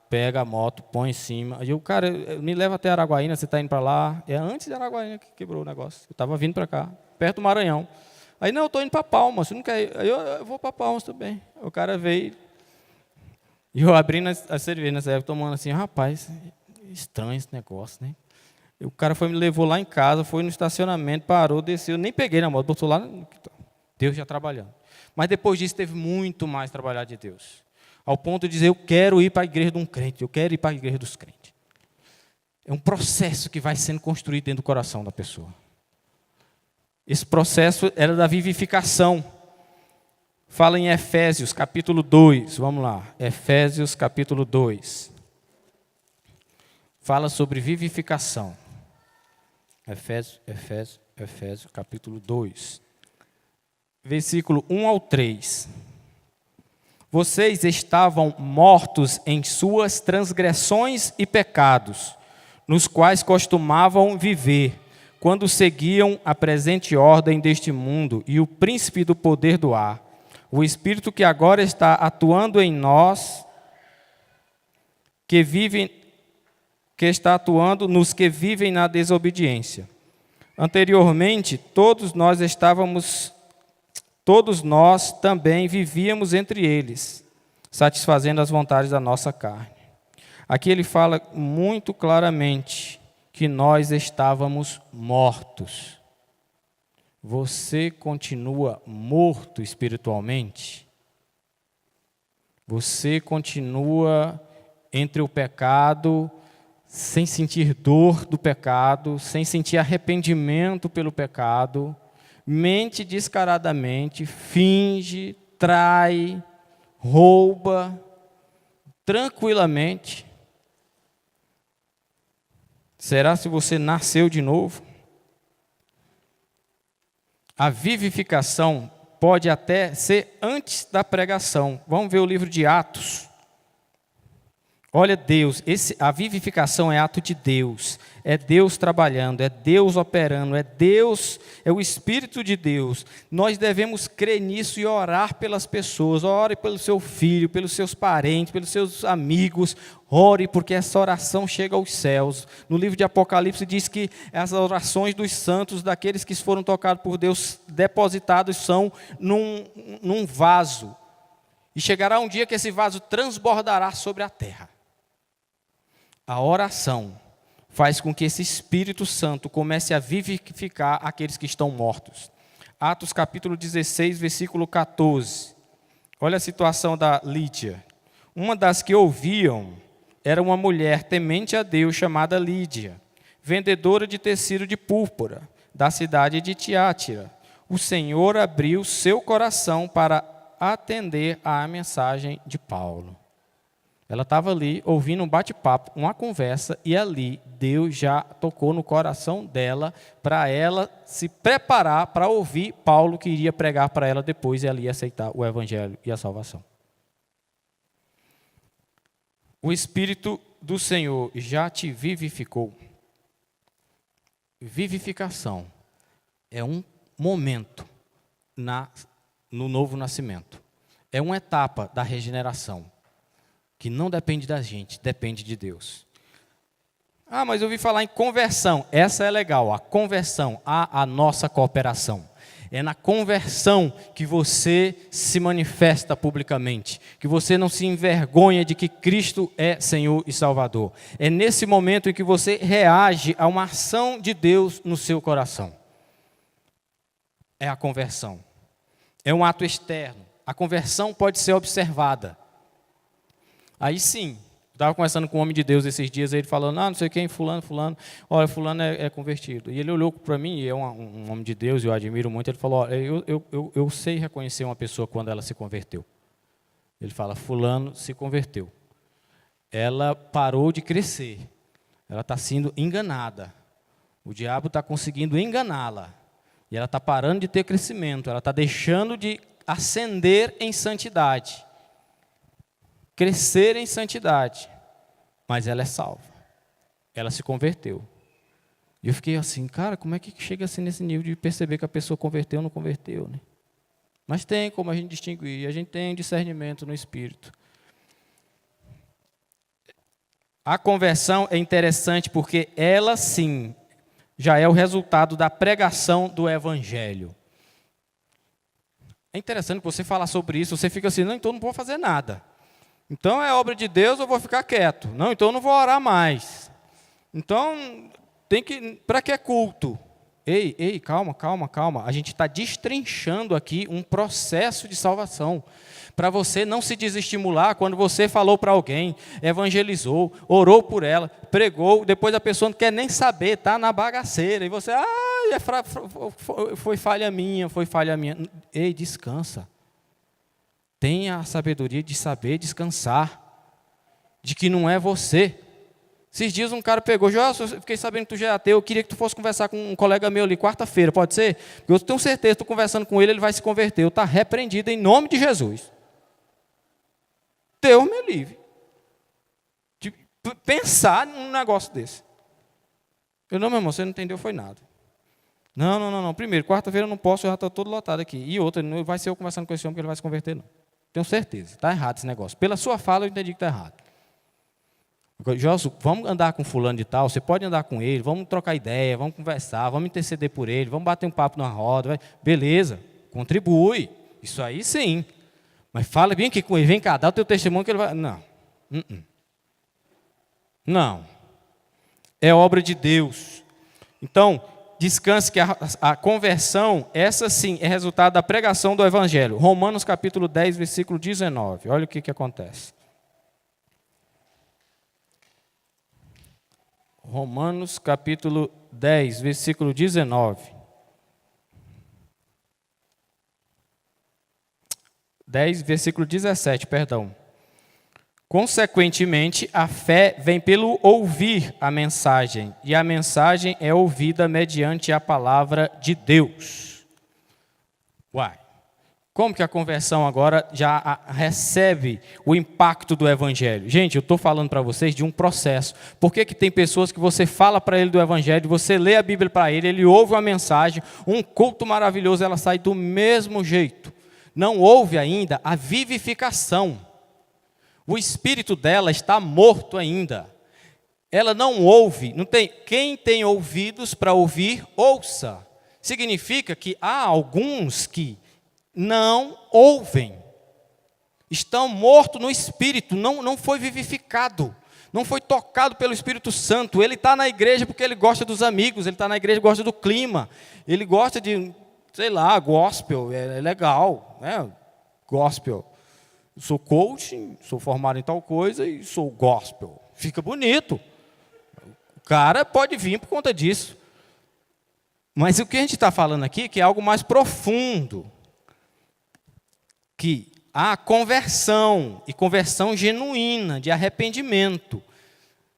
pega a moto, põe em cima. Aí o cara me leva até Araguaína, você está indo para lá. É antes de Araguaína que quebrou o negócio. Eu estava vindo para cá, perto do Maranhão. Aí, não, eu estou indo para Palmas, você não quer ir? Aí eu vou para Palmas também. O cara veio, e eu abrindo a cerveja nessa época, tomando assim, rapaz, estranho esse negócio, né? E o cara me levou lá em casa, foi no estacionamento, parou, desceu, nem peguei na moto, botou lá, Deus já trabalhando. Mas depois disso teve muito mais trabalhar de Deus. Ao ponto de dizer, eu quero ir para a igreja de um crente, eu quero ir para a igreja dos crentes. É um processo que vai sendo construído dentro do coração da pessoa. Esse processo era da vivificação. Fala em Efésios, capítulo 2, vamos lá. Efésios, capítulo 2. Fala sobre vivificação. Efésios, capítulo 2. Versículo 1 ao 3. Vocês estavam mortos em suas transgressões e pecados, nos quais costumavam viver, quando seguiam a presente ordem deste mundo e o príncipe do poder do ar, o Espírito que agora está atuando em nós, que está atuando nos que vivem na desobediência. Anteriormente, todos nós também vivíamos entre eles, satisfazendo as vontades da nossa carne. Aqui ele fala muito claramente que nós estávamos mortos. Você continua morto espiritualmente? Você continua entre o pecado, sem sentir dor do pecado, sem sentir arrependimento pelo pecado, mente descaradamente, finge, trai, rouba, tranquilamente. Será se você nasceu de novo? A vivificação pode até ser antes da pregação. Vamos ver o livro de Atos. Olha Deus, a vivificação é ato de Deus. É Deus trabalhando, é Deus operando, é Deus, é o Espírito de Deus. Nós devemos crer nisso e orar pelas pessoas. Ore pelo seu filho, pelos seus parentes, pelos seus amigos. Ore, porque essa oração chega aos céus. No livro de Apocalipse diz que as orações dos santos, daqueles que foram tocados por Deus, depositados são num vaso. E chegará um dia que esse vaso transbordará sobre a terra. A oração faz com que esse Espírito Santo comece a vivificar aqueles que estão mortos. Atos capítulo 16, versículo 14. Olha a situação da Lídia. Uma das que ouviam era uma mulher temente a Deus chamada Lídia, vendedora de tecido de púrpura, da cidade de Tiátira. O Senhor abriu seu coração para atender à mensagem de Paulo. Ela estava ali ouvindo um bate-papo, uma conversa, e ali Deus já tocou no coração dela para ela se preparar para ouvir Paulo, que iria pregar para ela depois e ela ia aceitar o evangelho e a salvação. O Espírito do Senhor já te vivificou. Vivificação é um momento no novo nascimento. É uma etapa da regeneração, que não depende da gente, depende de Deus. Ah, mas eu ouvi falar em conversão. Essa é legal, a conversão, a nossa cooperação. É na conversão que você se manifesta publicamente, que você não se envergonha de que Cristo é Senhor e Salvador. É nesse momento em que você reage a uma ação de Deus no seu coração. É a conversão. É um ato externo. A conversão pode ser observada. Aí sim, estava conversando com um homem de Deus esses dias, ele falando, não sei quem, fulano, olha, fulano é convertido. E ele olhou para mim, e é um homem de Deus, eu admiro muito, ele falou, eu sei reconhecer uma pessoa quando ela se converteu. Ele fala, fulano se converteu. Ela parou de crescer, ela está sendo enganada. O diabo está conseguindo enganá-la. E ela está parando de ter crescimento, ela está deixando de ascender em santidade. Crescer em santidade. Mas ela é salva. Ela se converteu. E eu fiquei assim, cara, como é que chega assim nesse nível de perceber que a pessoa converteu ou não converteu, né? Mas tem como a gente distinguir, a gente tem discernimento no Espírito. A conversão é interessante porque ela sim já é o resultado da pregação do Evangelho. É interessante que você falar sobre isso, você fica assim, não, então eu não vou fazer nada. Então é obra de Deus, eu vou ficar quieto. Não, então eu não vou orar mais. Então, para que culto? Ei, calma. A gente está destrinchando aqui um processo de salvação. Para você não se desestimular quando você falou para alguém, evangelizou, orou por ela, pregou, depois a pessoa não quer nem saber, está na bagaceira. E você, foi falha minha. Ei, descansa. Tenha a sabedoria de saber descansar, de que não é você. Esses dias um cara pegou, eu fiquei sabendo que tu já é ateu, eu queria que tu fosse conversar com um colega meu ali, quarta-feira, pode ser? Porque eu tenho certeza, estou conversando com ele, ele vai se converter. Eu estou repreendido em nome de Jesus. Deus me livre de pensar num negócio desse. Eu não, meu irmão, você não entendeu, foi nada. Não. Primeiro, quarta-feira eu não posso, eu já estou todo lotado aqui. E outra, não vai ser eu conversando com esse homem que ele vai se converter, não. Tenho certeza, está errado esse negócio. Pela sua fala eu entendi que está errado. Josu, vamos andar com fulano de tal, você pode andar com ele, vamos trocar ideia, vamos conversar, vamos interceder por ele, vamos bater um papo na roda. Beleza, contribui, isso aí sim. Mas fala bem aqui com ele, vem cá, dá o teu testemunho que ele vai... Não. É obra de Deus. Então, descanse que a conversão, essa sim, é resultado da pregação do Evangelho. Romanos capítulo 10, versículo 19. Olha o que acontece. Romanos capítulo 10, versículo 19. 10, versículo 17, perdão. Consequentemente, a fé vem pelo ouvir a mensagem, e a mensagem é ouvida mediante a palavra de Deus. Como que a conversão agora já recebe o impacto do Evangelho? Gente, eu estou falando para vocês de um processo. Por que tem pessoas que você fala para ele do Evangelho, você lê a Bíblia para ele, ele ouve uma mensagem, um culto maravilhoso, ela sai do mesmo jeito. Não houve ainda a vivificação. O espírito dela está morto ainda. Ela não ouve, quem tem ouvidos para ouvir, ouça. Significa que há alguns que não ouvem. Estão mortos no espírito, não foi vivificado. Não foi tocado pelo Espírito Santo. Ele está na igreja porque ele gosta dos amigos, ele está na igreja porque gosta do clima. Ele gosta de, gospel, é legal, né? Gospel. Sou coaching, sou formado em tal coisa e sou gospel. Fica bonito. O cara pode vir por conta disso. Mas o que a gente está falando aqui que é algo mais profundo. Que há conversão, e conversão genuína, de arrependimento.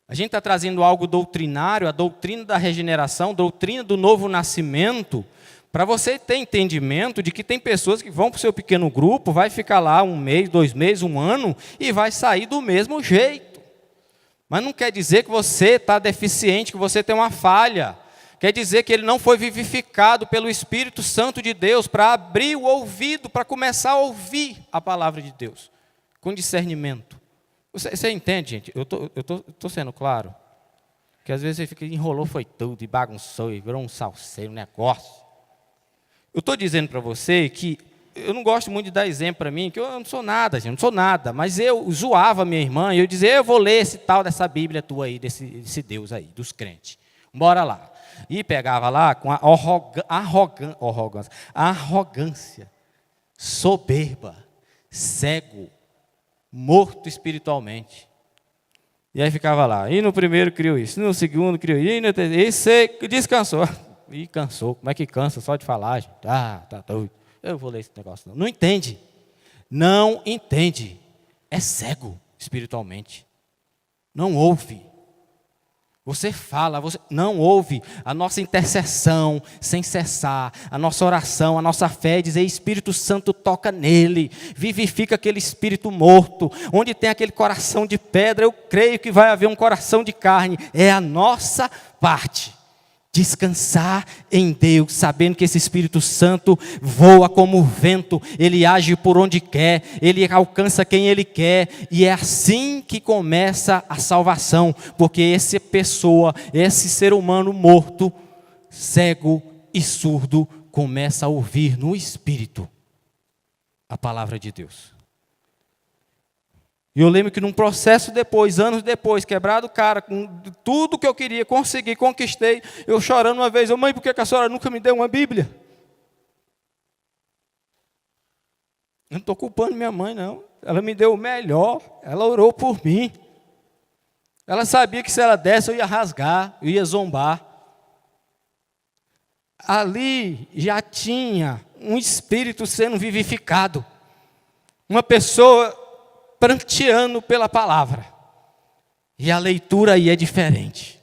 A gente está trazendo algo doutrinário, a doutrina da regeneração, doutrina do novo nascimento, para você ter entendimento de que tem pessoas que vão para o seu pequeno grupo, vai ficar lá 1 mês, 2 meses, 1 ano, e vai sair do mesmo jeito. Mas não quer dizer que você está deficiente, que você tem uma falha. Quer dizer que ele não foi vivificado pelo Espírito Santo de Deus para abrir o ouvido, para começar a ouvir a palavra de Deus, com discernimento. Você entende, gente? Eu tô sendo claro? Que às vezes você fica, enrolou, foi tudo, e bagunçou, e virou um salseiro, um negócio. Eu estou dizendo para você que eu não gosto muito de dar exemplo para mim, que eu não sou nada, gente, não sou nada. Mas eu zoava minha irmã, e eu dizia, eu vou ler esse tal dessa Bíblia tua aí, desse Deus aí, dos crentes. Bora lá. E pegava lá com a arrogância soberba cego, morto espiritualmente. E aí ficava lá, e no primeiro criou isso, no segundo criou isso, e no terceiro, e você descansou. E cansou, como é que cansa só de falar, gente? Tá doido. Eu vou ler esse negócio não. Não entende. Não entende. É cego espiritualmente. Não ouve. Você fala, você não ouve a nossa intercessão sem cessar, a nossa oração, a nossa fé, dizer Espírito Santo toca nele, vivifica aquele espírito morto, onde tem aquele coração de pedra, eu creio que vai haver um coração de carne, é a nossa parte. Descansar em Deus, sabendo que esse Espírito Santo voa como o vento, ele age por onde quer, ele alcança quem ele quer, e é assim que começa a salvação, porque essa pessoa, esse ser humano morto, cego e surdo, começa a ouvir no Espírito a palavra de Deus. E eu lembro que num processo depois, anos depois, quebrado o cara, com tudo que eu queria, consegui, conquistei, eu chorando uma vez, mãe, por que a senhora nunca me deu uma Bíblia? Eu não estou culpando minha mãe, não. Ela me deu o melhor, ela orou por mim. Ela sabia que se ela desse eu ia rasgar, eu ia zombar. Ali já tinha um espírito sendo vivificado. Uma pessoa pranteando pela palavra. E a leitura aí é diferente.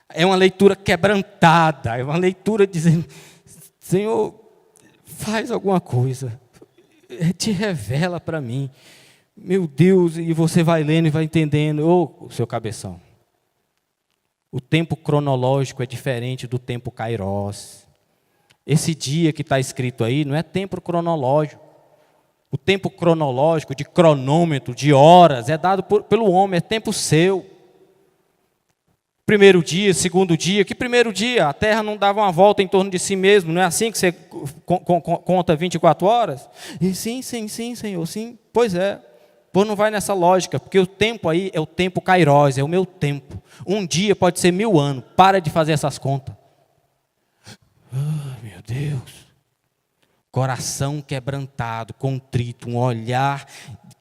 É uma leitura quebrantada, é uma leitura dizendo, Senhor, faz alguma coisa, te revela para mim. Meu Deus, e você vai lendo e vai entendendo. Ô, seu cabeção, o tempo cronológico é diferente do tempo kairos. Esse dia que está escrito aí não é tempo cronológico. O tempo cronológico, de cronômetro, de horas, é dado pelo homem, é tempo seu. Primeiro dia, segundo dia. Que primeiro dia? A terra não dava uma volta em torno de si mesmo, não é assim que você conta 24 horas? E sim, Senhor, sim. Pois é. Pois não vai nessa lógica, porque o tempo aí é o tempo kairos, é o meu tempo. Um dia pode ser 1000 anos, para de fazer essas contas. Oh, meu Deus. Coração quebrantado, contrito, um olhar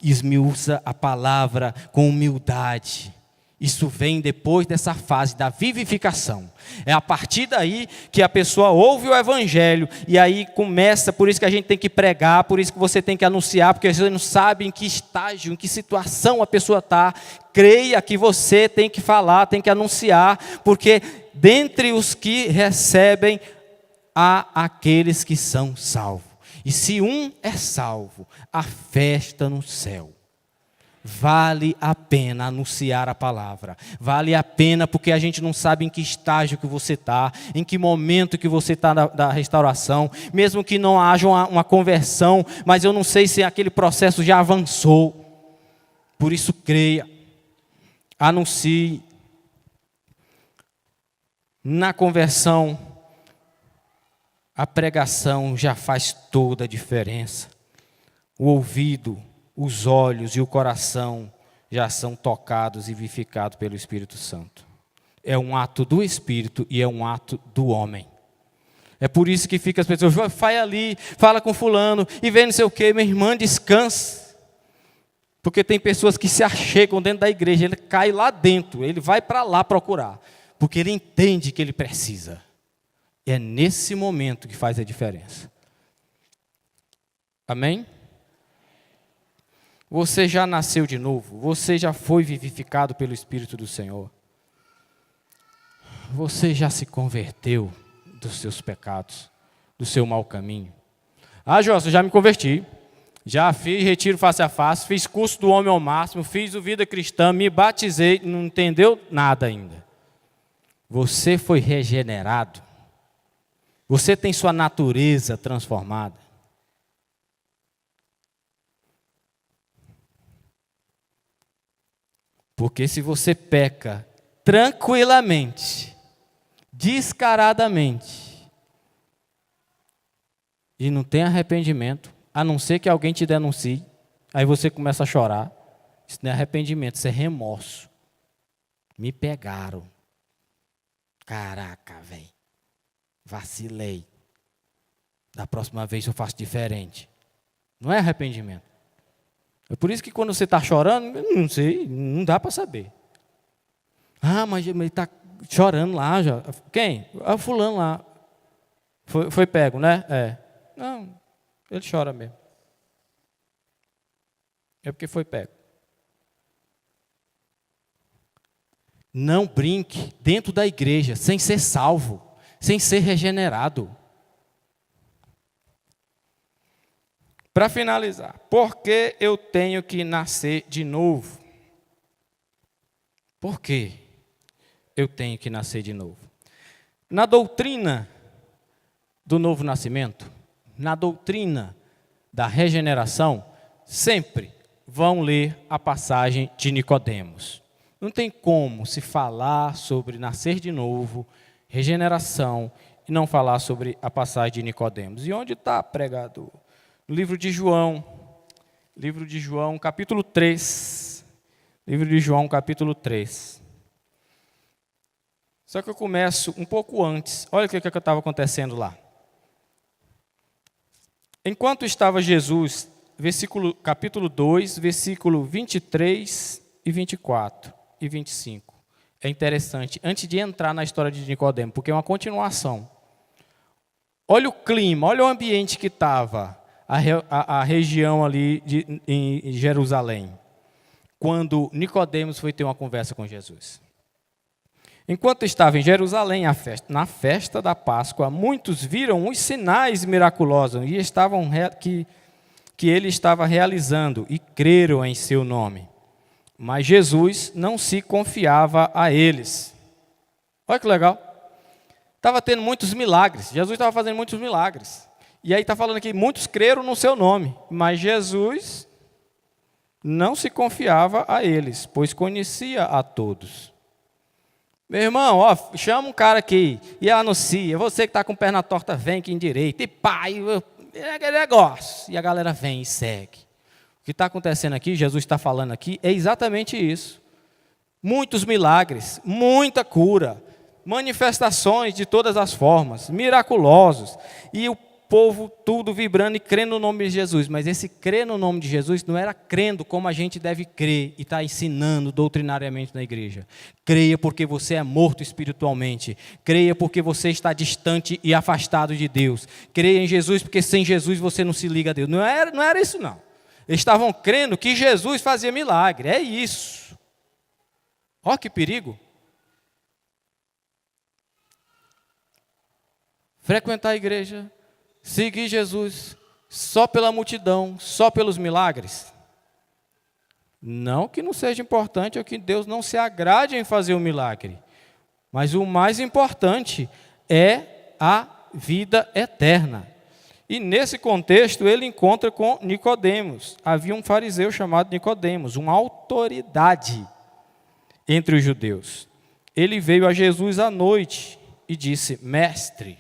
esmiuça a palavra com humildade. Isso vem depois dessa fase da vivificação. É a partir daí que a pessoa ouve o evangelho e aí começa, por isso que a gente tem que pregar, por isso que você tem que anunciar, porque você não sabe em que estágio, em que situação a pessoa está. Creia que você tem que falar, tem que anunciar, porque dentre os que recebem, há aqueles que são salvos. E se um é salvo, a festa no céu. Vale a pena anunciar a palavra. Vale a pena porque a gente não sabe em que estágio que você está, em que momento que você está da restauração. Mesmo que não haja uma conversão, mas eu não sei se aquele processo já avançou. Por isso creia, anuncie. Na conversão, a pregação já faz toda a diferença. O ouvido, os olhos e o coração já são tocados e vivificados pelo Espírito Santo. É um ato do Espírito e é um ato do homem. É por isso que fica as pessoas, vai ali, fala com fulano e vê não sei o quê, minha irmã, descansa. Porque tem pessoas que se achegam dentro da igreja, ele cai lá dentro, ele vai para lá procurar, porque ele entende que ele precisa. É nesse momento que faz a diferença. Amém? Você já nasceu de novo? Você já foi vivificado pelo Espírito do Senhor? Você já se converteu dos seus pecados, do seu mau caminho? Ah, José, já me converti. Já fiz retiro face a face, fiz curso do Homem ao Máximo, fiz o Vida Cristã, me batizei, não entendeu nada ainda. Você foi regenerado. Você tem sua natureza transformada. Porque se você peca tranquilamente, descaradamente, e não tem arrependimento, a não ser que alguém te denuncie, aí você começa a chorar, isso não é arrependimento, isso é remorso. Me pegaram. Caraca, velho. Vacilei. Da próxima vez eu faço diferente. Não é arrependimento. É por isso que quando você está chorando, eu não sei, não dá para saber. Ah, mas ele está chorando lá já. Quem? Ah, fulano lá. Foi pego, né? É. Não, ele chora mesmo. É porque foi pego. Não brinque dentro da igreja sem ser salvo, sem ser regenerado. Para finalizar, por que eu tenho que nascer de novo? Por que eu tenho que nascer de novo? Na doutrina do novo nascimento, na doutrina da regeneração, sempre vão ler a passagem de Nicodemos. Não tem como se falar sobre nascer de novo, regeneração, e não falar sobre a passagem de Nicodemos. E onde está pregado? No livro de João, capítulo 3. Livro de João, capítulo 3. Só que eu começo um pouco antes. Olha o que estava acontecendo lá. Enquanto estava Jesus, capítulo 2, versículo 23 e 24 e 25. É interessante, antes de entrar na história de Nicodemo, porque é uma continuação. Olha o clima, olha o ambiente que estava a região ali em Jerusalém, quando Nicodemos foi ter uma conversa com Jesus. Enquanto estava em Jerusalém, na festa da Páscoa, muitos viram os sinais miraculosos que ele estava realizando e creram em seu nome. Mas Jesus não se confiava a eles. Olha que legal. Estava tendo muitos milagres. Jesus estava fazendo muitos milagres. E aí está falando aqui, muitos creram no seu nome. Mas Jesus não se confiava a eles, pois conhecia a todos. Meu irmão, ó, chama um cara aqui e anuncia. Você que está com perna torta, vem aqui em direita. E pai, é negócio. E a galera vem e segue. O que está acontecendo aqui, Jesus está falando aqui, é exatamente isso. Muitos milagres, muita cura, manifestações de todas as formas, miraculosos. E o povo tudo vibrando e crendo no nome de Jesus. Mas esse crer no nome de Jesus não era crendo como a gente deve crer e está ensinando doutrinariamente na igreja. Creia porque você é morto espiritualmente. Creia porque você está distante e afastado de Deus. Creia em Jesus porque sem Jesus você não se liga a Deus. Não era isso não. Eles estavam crendo que Jesus fazia milagre. É isso. Olha que perigo. Frequentar a igreja, seguir Jesus só pela multidão, só pelos milagres. Não que não seja importante ou que Deus não se agrade em fazer o milagre. Mas o mais importante é a vida eterna. E nesse contexto ele encontra com Nicodemos. Havia um fariseu chamado Nicodemos, uma autoridade entre os judeus. Ele veio a Jesus à noite e disse: Mestre,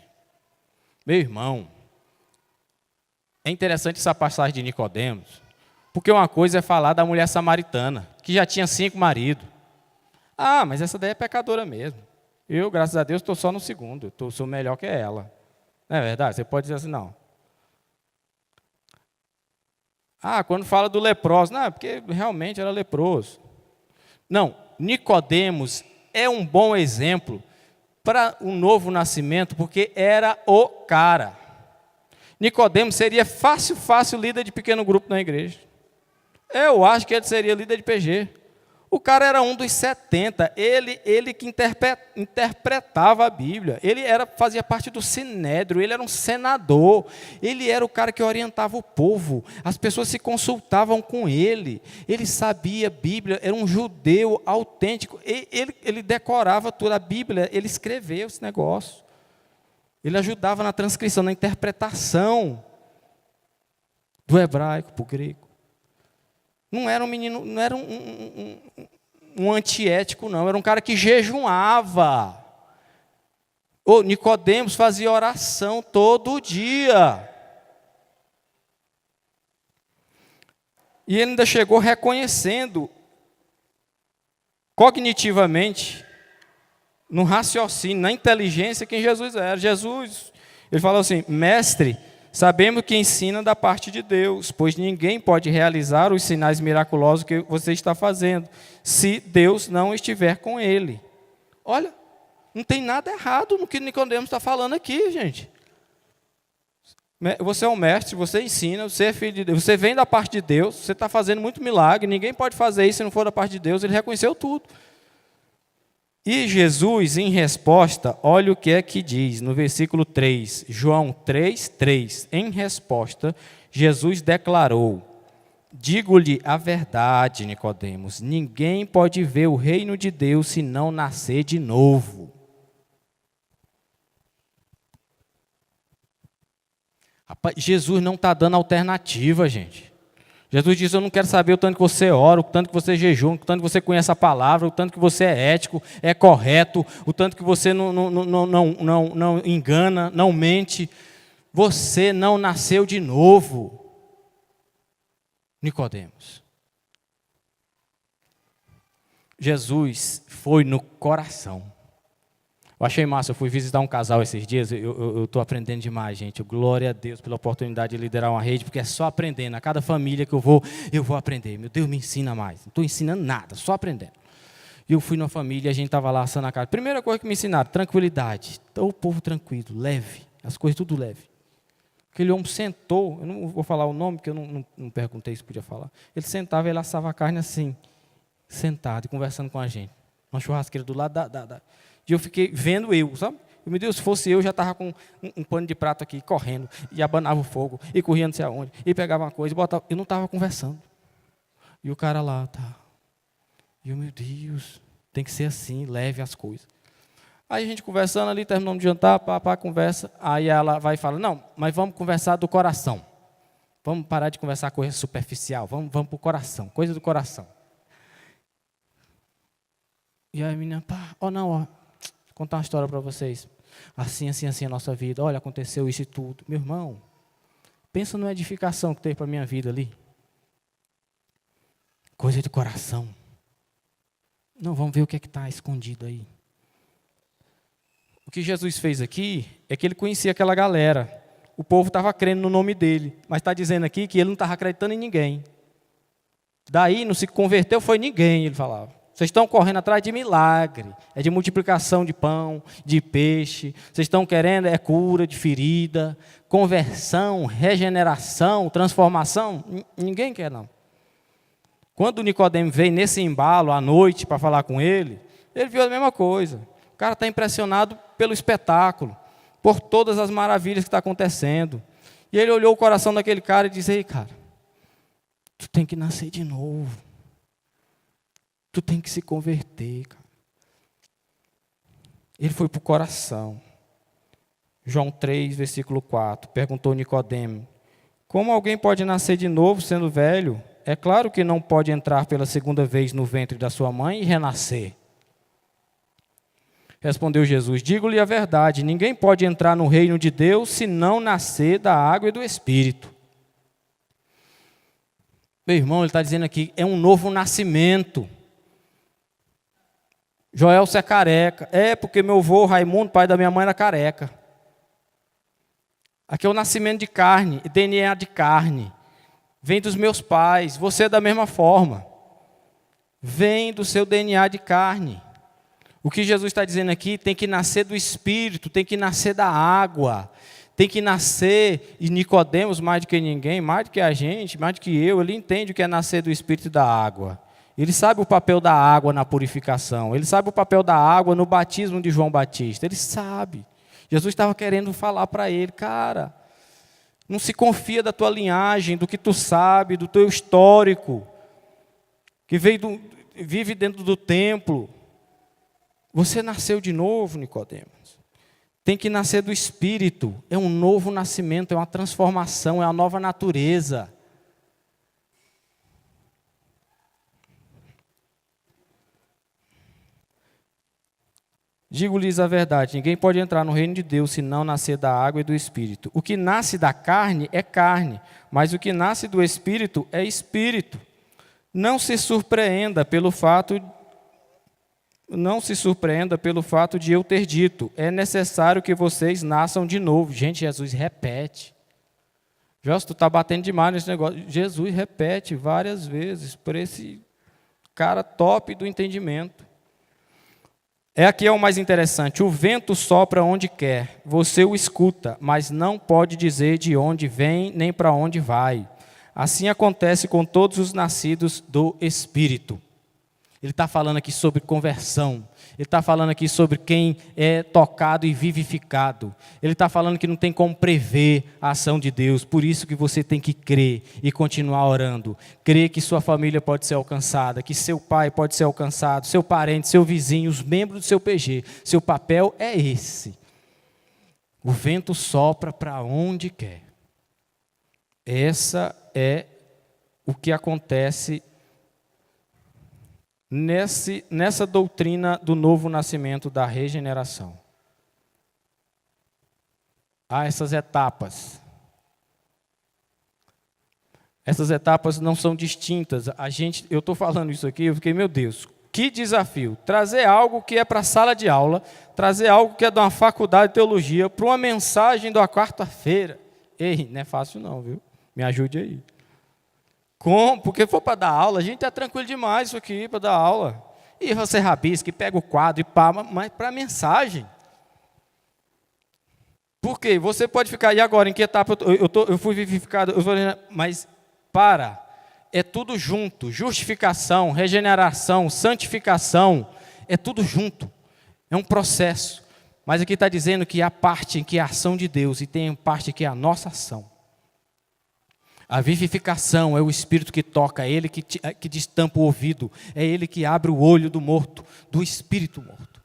meu irmão, é interessante essa passagem de Nicodemos, porque uma coisa é falar da mulher samaritana, que já tinha 5 maridos. Ah, mas essa daí é pecadora mesmo. Eu, graças a Deus, estou só no segundo, sou melhor que ela. Não é verdade? Você pode dizer assim, não. Ah, quando fala do leproso, não, porque realmente era leproso. Não, Nicodemos é um bom exemplo para um novo nascimento, porque era o cara. Nicodemos seria fácil líder de pequeno grupo na igreja. Eu acho que ele seria líder de PG. O cara era um dos 70, ele que interpretava a Bíblia, fazia parte do Sinédrio, ele era um senador, ele era o cara que orientava o povo, as pessoas se consultavam com ele sabia a Bíblia, era um judeu autêntico, ele decorava toda a Bíblia, ele escreveu esse negócio, ele ajudava na transcrição, na interpretação do hebraico para o grego. Não era um menino, não era um antiético, não. Era um cara que jejuava. O Nicodemos fazia oração todo dia. E ele ainda chegou reconhecendo cognitivamente, no raciocínio, na inteligência, quem Jesus era. Jesus, ele falou assim: Mestre, Sabemos que ensina da parte de Deus, pois ninguém pode realizar os sinais miraculosos que você está fazendo, se Deus não estiver com ele. Olha, não tem nada errado no que Nicodemos está falando aqui, gente. Você é um mestre, você ensina, você é filho de Deus, você vem da parte de Deus, você está fazendo muito milagre, ninguém pode fazer isso se não for da parte de Deus, ele reconheceu tudo. E Jesus, em resposta, olha o que é que diz no versículo 3, João 3:3. Em resposta, Jesus declarou: digo-lhe a verdade, Nicodemos, ninguém pode ver o reino de Deus se não nascer de novo. Rapaz, Jesus não está dando alternativa, gente. Jesus diz: eu não quero saber o tanto que você ora, o tanto que você jejua, o tanto que você conhece a palavra, o tanto que você é ético, é correto, o tanto que você não engana, não mente. Você não nasceu de novo, Nicodemos. Jesus foi no coração. Eu achei massa, eu fui visitar um casal esses dias, eu estou aprendendo demais, gente. Glória a Deus pela oportunidade de liderar uma rede, porque é só aprendendo. A cada família que eu vou aprender. Meu Deus, me ensina mais. Não estou ensinando nada, só aprendendo. E eu fui numa família, a gente estava lá assando a casa. Primeira coisa que me ensinaram, tranquilidade. Então, o povo tranquilo, leve, as coisas tudo leve. Aquele homem sentou, eu não vou falar o nome, porque eu não perguntei se podia falar. Ele sentava e ele assava a carne assim, sentado e conversando com a gente. Uma churrasqueira do lado E eu fiquei vendo sabe? Meu Deus, se fosse eu, já estava com um pano de prato aqui, correndo, e abanava o fogo, e corria não sei aonde, e pegava uma coisa, e botava. Eu não estava conversando. E o cara lá, tá. E eu, meu Deus, tem que ser assim, leve as coisas. Aí a gente conversando ali, terminamos de jantar, conversa, aí ela vai e fala: não, mas vamos conversar do coração. Vamos parar de conversar coisa superficial, vamos para o coração, coisa do coração. E aí a menina, vou contar uma história para vocês. Assim a nossa vida. Olha, aconteceu isso e tudo. Meu irmão, pensa numa edificação que teve para a minha vida ali. Coisa de coração. Não, vamos ver o que é que está escondido aí. O que Jesus fez aqui é que ele conhecia aquela galera. O povo estava crendo no nome dele. Mas está dizendo aqui que ele não estava acreditando em ninguém. Daí não se converteu, foi ninguém, ele falava. Vocês estão correndo atrás de milagre, é de multiplicação de pão, de peixe. Vocês estão querendo cura de ferida, conversão, regeneração, transformação. Ninguém quer, não. Quando o Nicodemo veio nesse embalo à noite para falar com ele viu a mesma coisa. O cara está impressionado pelo espetáculo, por todas as maravilhas que está acontecendo. E ele olhou o coração daquele cara e disse: ei, cara, tu tem que nascer de novo. Tu tem que se converter, cara. Ele foi para o coração. João 3, versículo 4. Perguntou Nicodemo: como alguém pode nascer de novo sendo velho? É claro que não pode entrar pela segunda vez no ventre da sua mãe e renascer. Respondeu Jesus: digo-lhe a verdade, ninguém pode entrar no reino de Deus se não nascer da água e do Espírito. Meu irmão, ele está dizendo aqui, é um novo nascimento. Joel, você é careca. É, porque meu avô Raimundo, pai da minha mãe, era careca. Aqui é o nascimento de carne, DNA de carne. Vem dos meus pais, você é da mesma forma. Vem do seu DNA de carne. O que Jesus está dizendo aqui, tem que nascer do Espírito, tem que nascer da água. Tem que nascer, e Nicodemos, mais do que ninguém, mais do que a gente, mais do que eu, ele entende o que é nascer do Espírito e da água. Ele sabe o papel da água na purificação. Ele sabe o papel da água no batismo de João Batista. Ele sabe. Jesus estava querendo falar para ele: cara, não se confia da tua linhagem, do que tu sabe, do teu histórico, que vive dentro do templo. Você nasceu de novo, Nicodemos. Tem que nascer do Espírito. É um novo nascimento, é uma transformação, é uma nova natureza. Digo-lhes a verdade, ninguém pode entrar no reino de Deus se não nascer da água e do Espírito. O que nasce da carne é carne, mas o que nasce do Espírito é Espírito. Não se surpreenda pelo fato de eu ter dito: é necessário que vocês nasçam de novo. Gente, Jesus repete. Josto, tu está batendo demais nesse negócio. Jesus repete várias vezes por esse cara top do entendimento. Aqui é o mais interessante. O vento sopra onde quer, você o escuta, mas não pode dizer de onde vem nem para onde vai. Assim acontece com todos os nascidos do Espírito. Ele está falando aqui sobre conversão. Ele está falando aqui sobre quem é tocado e vivificado. Ele está falando que não tem como prever a ação de Deus. Por isso que você tem que crer e continuar orando. Crer que sua família pode ser alcançada, que seu pai pode ser alcançado, seu parente, seu vizinho, os membros do seu PG. Seu papel é esse. O vento sopra para onde quer. Essa é o que acontece nessa doutrina do novo nascimento, da regeneração. Há essas etapas. Essas etapas não são distintas. Eu estou falando isso aqui, eu fiquei, meu Deus, que desafio. Trazer algo que é para a sala de aula, trazer algo que é de uma faculdade de teologia, para uma mensagem da quarta-feira. Ei, não é fácil não, viu? Me ajude aí. Como? Porque for para dar aula, a gente é tranquilo demais isso aqui para dar aula. E você rabisca, pega o quadro e pá, mas para a mensagem. Por quê? Você pode ficar, e agora, em que etapa eu fui vivificado? Mas é tudo junto. Justificação, regeneração, santificação, é tudo junto. É um processo. Mas aqui está dizendo que há parte em que é a ação de Deus e tem parte que é a nossa ação. A vivificação é o Espírito que toca, é Ele que destampa o ouvido, é Ele que abre o olho do morto, do espírito morto.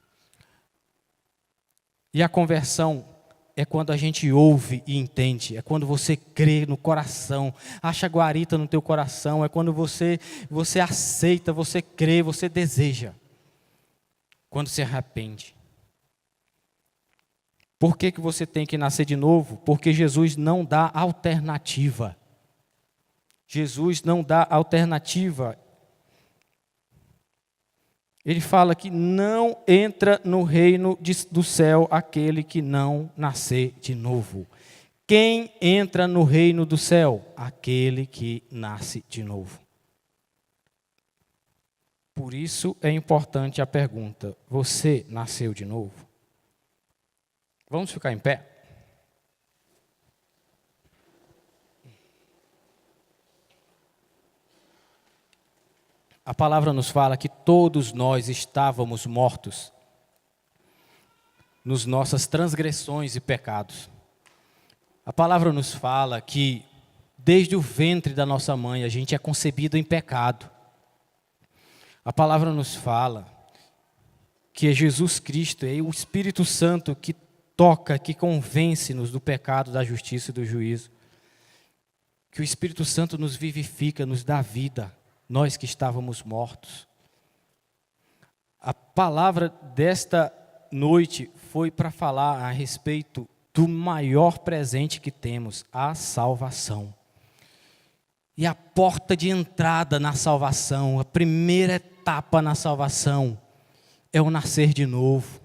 E a conversão é quando a gente ouve e entende, é quando você crê no coração, acha guarita no teu coração, é quando você aceita, você crê, você deseja, quando se arrepende. Por que você tem que nascer de novo? Porque Jesus não dá alternativa. Jesus não dá alternativa. Ele fala que não entra no reino do céu aquele que não nascer de novo. Quem entra no reino do céu? Aquele que nasce de novo. Por isso é importante a pergunta: você nasceu de novo? Vamos ficar em pé? A palavra nos fala que todos nós estávamos mortos nas nossas transgressões e pecados. A palavra nos fala que desde o ventre da nossa mãe a gente é concebido em pecado. A palavra nos fala que é Jesus Cristo, é o Espírito Santo que toca, que convence-nos do pecado, da justiça e do juízo. Que o Espírito Santo nos vivifica, nos dá vida. Nós que estávamos mortos. A palavra desta noite foi para falar a respeito do maior presente que temos, a salvação. E a porta de entrada na salvação, a primeira etapa na salvação, é o nascer de novo.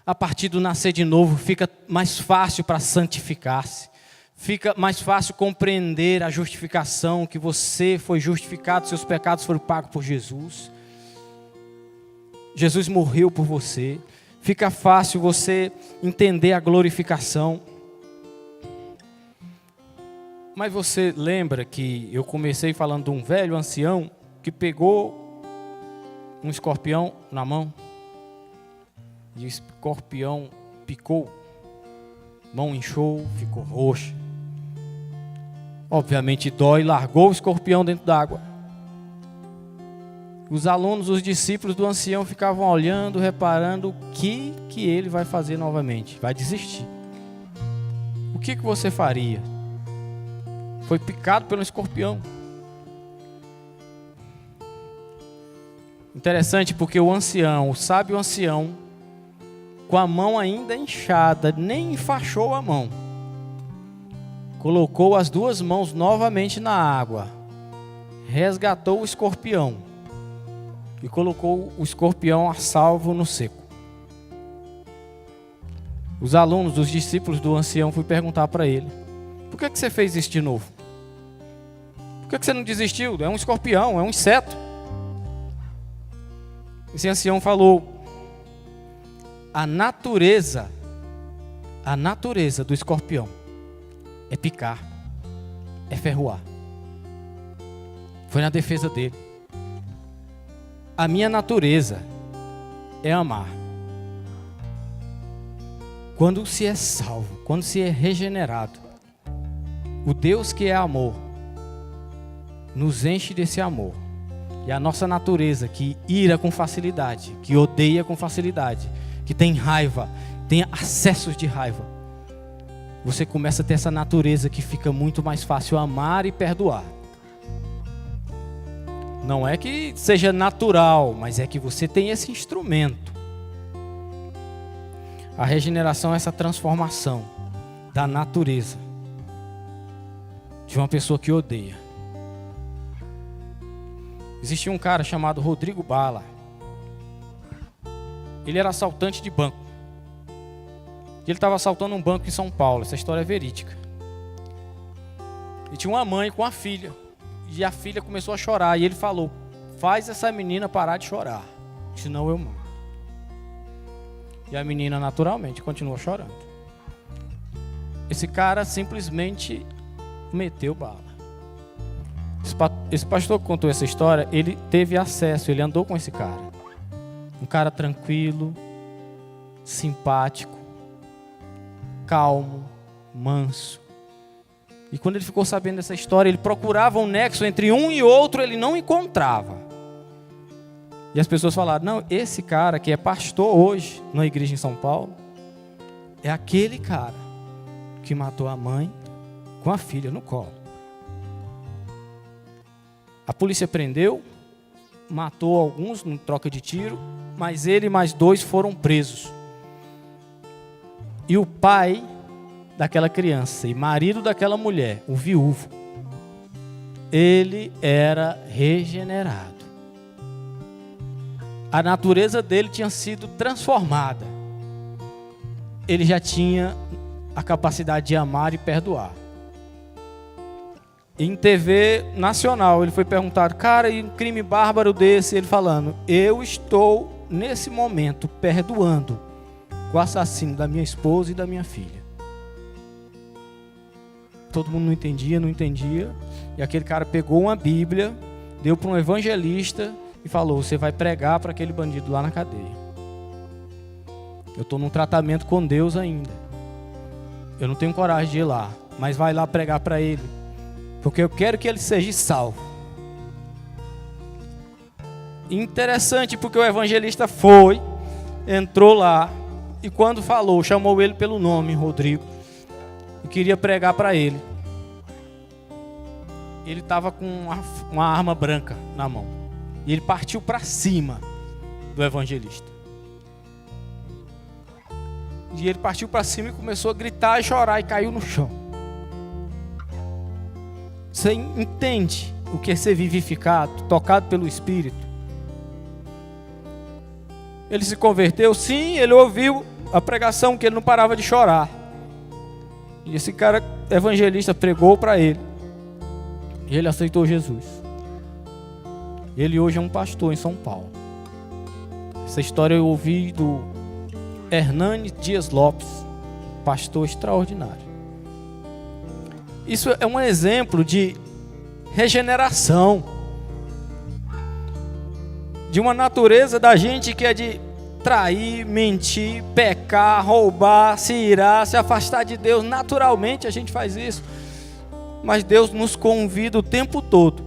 A partir do nascer de novo, fica mais fácil para santificar-se. Fica mais fácil compreender a justificação, que você foi justificado, seus pecados foram pagos por Jesus. Jesus morreu por você. Fica fácil você entender a glorificação. Mas você lembra que eu comecei falando de um velho ancião que pegou um escorpião na mão e o escorpião picou, mão inchou, ficou roxa. Obviamente dói, largou o escorpião dentro d'água. Os alunos, os discípulos do ancião ficavam olhando, reparando o que ele vai fazer novamente. Vai desistir. O que você faria? Foi picado pelo escorpião. Interessante porque o ancião, o sábio ancião, com a mão ainda inchada, nem enfaixou a mão. Colocou as duas mãos novamente na água, resgatou o escorpião e colocou o escorpião a salvo no seco. Os alunos, os discípulos do ancião, foram perguntar para ele: Por que você fez isso de novo? Por que você não desistiu? É um escorpião, é um inseto. Esse ancião falou: a natureza do escorpião é picar, é ferroar. Foi na defesa dele. A minha natureza é amar. Quando se é salvo, quando se é regenerado, o Deus que é amor nos enche desse amor. E a nossa natureza que ira com facilidade, que odeia com facilidade, que tem raiva, tem acessos de raiva, você começa a ter essa natureza que fica muito mais fácil amar e perdoar. Não é que seja natural, mas é que você tem esse instrumento. A regeneração é essa transformação da natureza de uma pessoa que odeia. Existia um cara chamado Rodrigo Bala. Ele era assaltante de banco. Ele estava assaltando um banco em São Paulo. Essa história é verídica. E tinha uma mãe com a filha. E a filha começou a chorar. E ele falou: faz essa menina parar de chorar, senão eu mato. E a menina naturalmente continuou chorando. Esse cara simplesmente meteu bala. Esse pastor que contou essa história, ele teve acesso, ele andou com esse cara. Um cara tranquilo, simpático, calmo, manso. E quando ele ficou sabendo dessa história, ele procurava um nexo entre um e outro, ele não encontrava. E as pessoas falaram: não, esse cara que é pastor hoje na igreja em São Paulo, é aquele cara que matou a mãe com a filha no colo. A polícia prendeu, matou alguns em troca de tiro, mas ele e mais 2 foram presos. E o pai daquela criança e marido daquela mulher, o viúvo, ele era regenerado. A natureza dele tinha sido transformada. Ele já tinha a capacidade de amar e perdoar. Em TV nacional, ele foi perguntado: cara, e um crime bárbaro desse? Ele falando: eu estou nesse momento perdoando o assassino da minha esposa e da minha filha. Todo mundo não entendia. E aquele cara pegou uma Bíblia, deu para um evangelista e falou: você vai pregar para aquele bandido lá na cadeia. Eu estou num tratamento com Deus ainda. Eu não tenho coragem de ir lá, mas vai lá pregar para ele, porque eu quero que ele seja salvo. Interessante, porque o evangelista foi, entrou lá, e quando falou, chamou ele pelo nome, Rodrigo, e queria pregar para ele. Ele estava com uma arma branca na mão, e ele partiu para cima do evangelista. E ele partiu para cima e começou a gritar e chorar, e caiu no chão. Você entende o que é ser vivificado, tocado pelo Espírito? Ele se converteu, sim, ele ouviu a pregação, que ele não parava de chorar. E esse cara evangelista pregou para ele. E ele aceitou Jesus. Ele hoje é um pastor em São Paulo. Essa história eu ouvi do Hernani Dias Lopes, pastor extraordinário. Isso é um exemplo de regeneração, de uma natureza da gente que é de trair, mentir, pecar, roubar, se irar, se afastar de Deus. Naturalmente a gente faz isso, mas Deus nos convida o tempo todo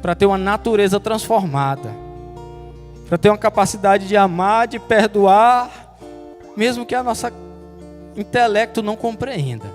para ter uma natureza transformada, para ter uma capacidade de amar, de perdoar, mesmo que a nossa intelecto não compreenda.